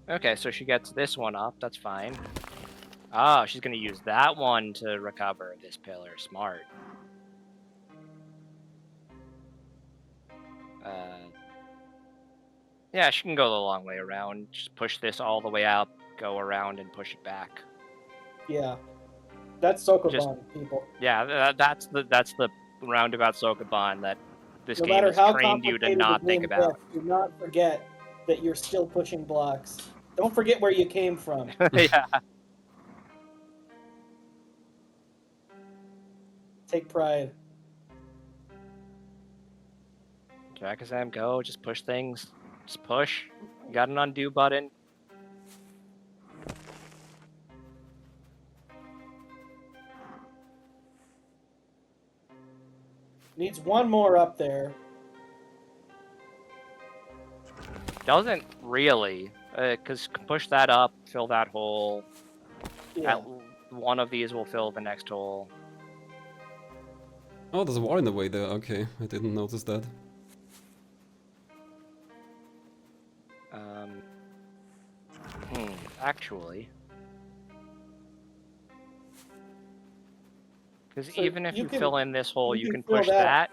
Okay, so she gets this one up, that's fine. Oh, she's gonna use that one to recover this pillar, smart. Yeah, she can go the long way around. Just push this all the way up, go around, and push it back. Yeah, that's Sokoban, people. Yeah, that's the roundabout Sokoban that this game has trained you to not think about. Do not forget that you're still pushing blocks. Don't forget where you came from. Yeah. Take pride. Jakazam, go. Just push things. Just push. You got an undo button. Needs one more up there. Doesn't really. Because push that up, fill that hole. Yeah. One of these will fill the next hole. Oh, there's a wall in the way there. Okay, I didn't notice that. Actually. Because even if you fill in this hole, you can push that.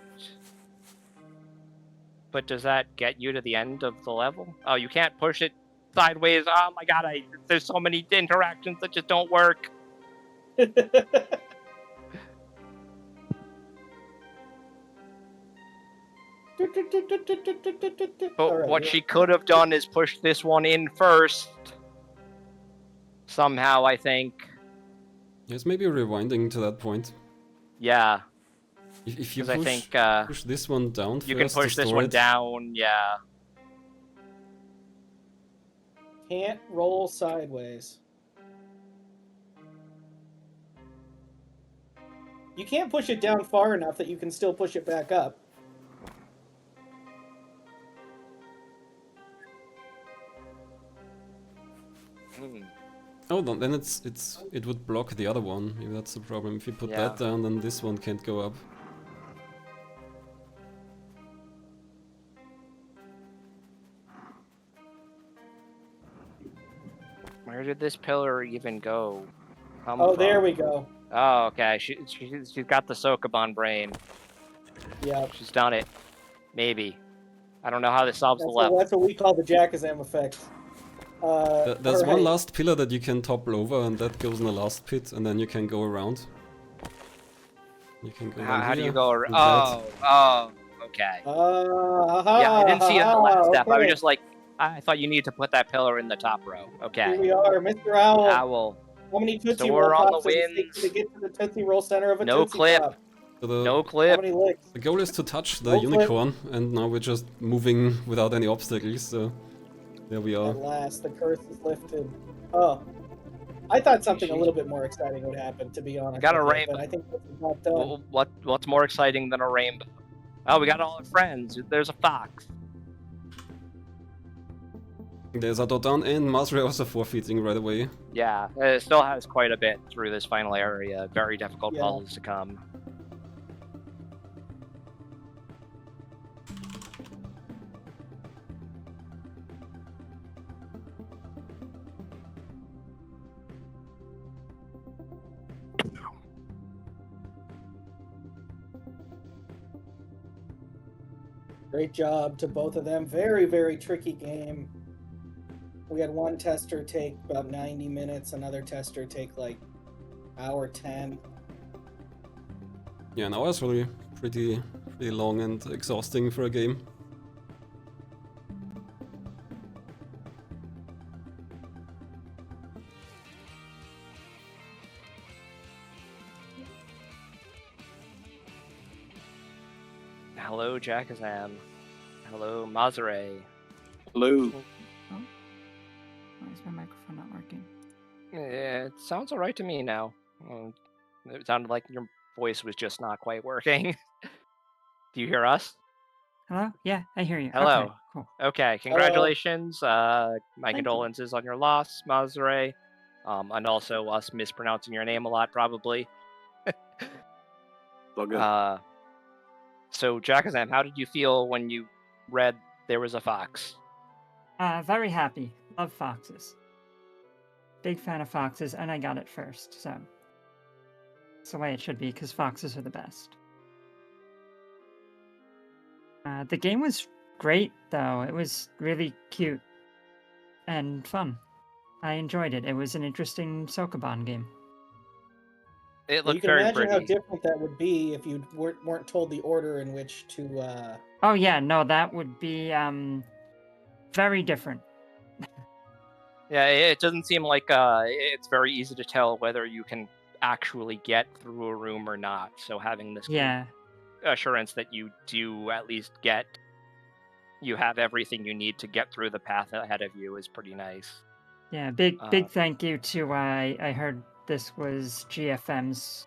But does that get you to the end of the level? Oh, you can't push it sideways. Oh my god, there's so many interactions that just don't work. But what she could have done is push this one in first. Somehow, I think. Yes, maybe rewinding to that point. Yeah. If you push this one down first, you can push this one down, yeah. Can't roll sideways. You can't push it down far enough that you can still push it back up. Oh, then it would block the other one. Maybe that's the problem. If you put that down, then this one can't go up. Where did this pillar even go? There we go. Oh, okay. She's got the Sokoban brain. Yeah. She's done it. Maybe. I don't know how this solves the level. That's what we call the Jakazam effect. There's one last pillar that you can topple over, and that goes in the last pit, and then you can go around. You can go how do you go around? Oh, okay. Yeah, I didn't see it in the last step. I was just like, I thought you need to put that pillar in the top row. Okay. Here we are, Mr. Owl. Owl. How many Tootsie Roll Pops does it take to get to the Tootsie Roll center of a No Tootsie clip. Pop? So no clip. How many licks? The goal is to touch the unicorn, and now we're just moving without any obstacles, so there we are. At last, the curse is lifted. Oh. I thought something a little bit more exciting would happen, to be honest. Got a rainbow. But I think this is not done. What's more exciting than a rainbow? Oh, we got all our friends. There's a fox. There's a Dodon and Mazre also forfeiting right away. Yeah, it still has quite a bit through this final area. Very difficult Yeah. puzzles to come. Great job to both of them. Very, very tricky game. We had one tester take about 90 minutes, another tester take like hour 10. Yeah, an hour is really pretty long and exhausting for a game. Hello, Jakazam. Hello, Mazre. Hello. Why is my microphone not working? It sounds alright to me now. It sounded like your voice was just not quite working. Do you hear us? Hello? Yeah, I hear you. Hello. Okay, cool. Okay, congratulations. My you. condolences on your loss, Mazre. And also us mispronouncing your name a lot, probably. All good. So, Jakazam, how did you feel when you read there was a fox? Very happy. Love foxes. Big fan of foxes, and I got it first, so it's the way it should be, because foxes are the best. The game was great, though. It was really cute and fun. I enjoyed it. It was an interesting Sokoban game. It You looked can very imagine how pretty. different that would be if you weren't told the order in which to. Oh yeah, no, that would be very different. Yeah, it doesn't seem like it's very easy to tell whether you can actually get through a room or not. So having this Yeah. assurance that you do at least you have everything you need to get through the path ahead of you is pretty nice. Yeah, big thank you to I heard this was GFM's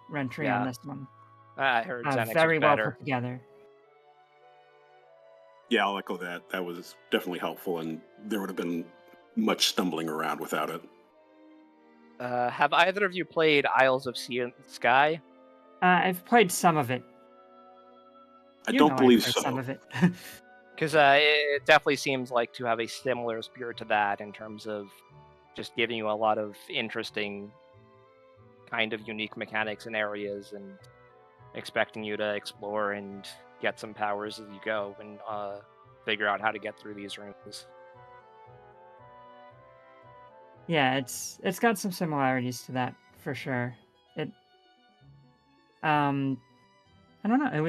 rentry Yeah. on this one. I heard Xenix Very was well better. put together. Yeah, I'll echo that. That was definitely helpful, and there would have been much stumbling around without it. Have either of you played Isles of Sea and Sky? I've played some of it. I You don't know I've believe played so. some of it. Because it definitely seems like to have a similar spirit to that in terms of just giving you a lot of interesting kind of unique mechanics and areas and expecting you to explore and get some powers as you go and figure out how to get through these rooms. Yeah, it's got some similarities to that for sure. I don't know,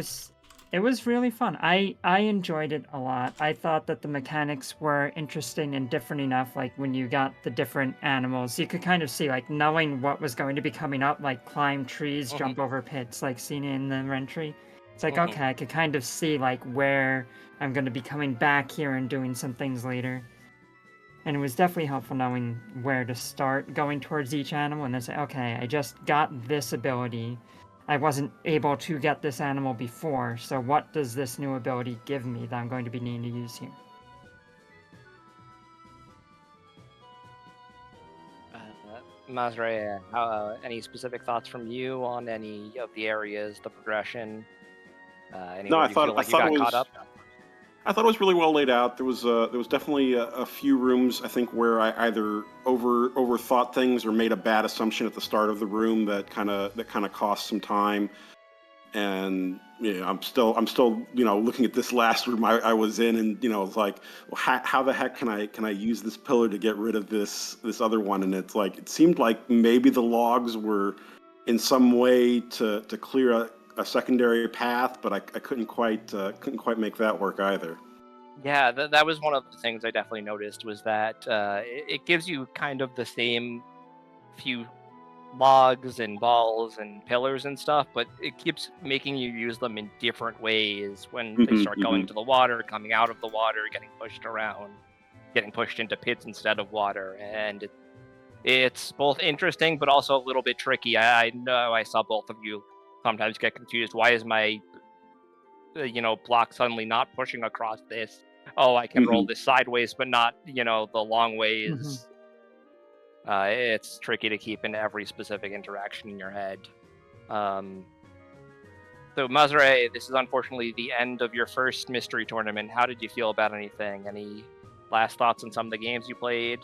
it was really fun. I enjoyed it a lot. I thought that the mechanics were interesting and different enough, like when you got the different animals, you could kind of see, like, knowing what was going to be coming up, like climb trees, jump over pits, like seen in the Rentry. It's like, okay, I could kind of see, like, where I'm going to be coming back here and doing some things later. And it was definitely helpful knowing where to start going towards each animal and then say, okay, I just got this ability. I wasn't able to get this animal before, so what does this new ability give me that I'm going to be needing to use here? Mazre, any specific thoughts from you on any of the areas, the progression? No, I you thought feel like I you thought got it caught was. up? I thought it was really well laid out. There was definitely a few rooms I think where I either overthought things or made a bad assumption at the start of the room that kind of cost some time. And I'm still looking at this last room I was in, and it's like, well, how the heck can I use this pillar to get rid of this other one? And it's like, it seemed like maybe the logs were in some way to clear a secondary path, but I couldn't quite make that work either. Yeah, that was one of the things I definitely noticed was that it gives you kind of the same few logs and balls and pillars and stuff, but it keeps making you use them in different ways when they start going to the water, coming out of the water, getting pushed around, getting pushed into pits instead of water, and it's both interesting but also a little bit tricky. I know I saw both of you sometimes get confused. Why is my block suddenly not pushing across this? oh, I can roll this sideways, but not, the long ways. It's tricky to keep in every specific interaction in your head. So, Mazre, this is unfortunately the end of your first mystery tournament. How did you feel about anything? Any last thoughts on some of the games you played?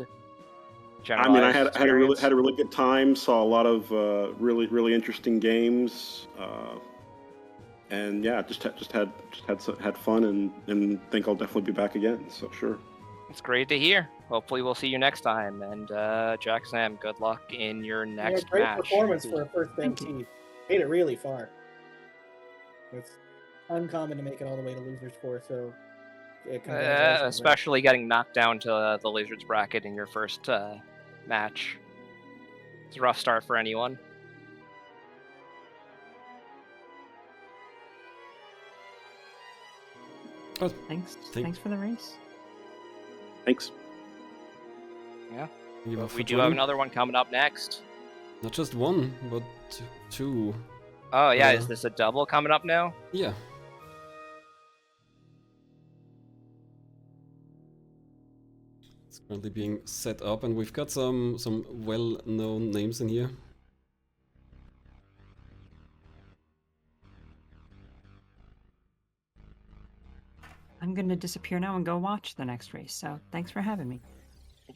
I mean, I had a really good time. Saw a lot of really interesting games, and yeah, just had fun, and think I'll definitely be back again. So sure. It's great to hear. Hopefully, we'll see you next time. And Jakazam, good luck in your next great match. Performance for a first thing team. Made it really far. It's uncommon to make it all the way to losers 4, so congratulations. Especially getting knocked down to the Lizards bracket in your first match. It's a rough start for anyone. Oh, Thanks for the race. Thanks. Yeah. But we do have another one coming up next. Not just one, but two. Oh yeah, is this a double coming up now? Yeah. It's currently being set up, and we've got some well-known names in here. I'm gonna disappear now and go watch the next race, so thanks for having me.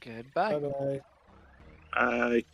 Goodbye. Bye-bye. Bye.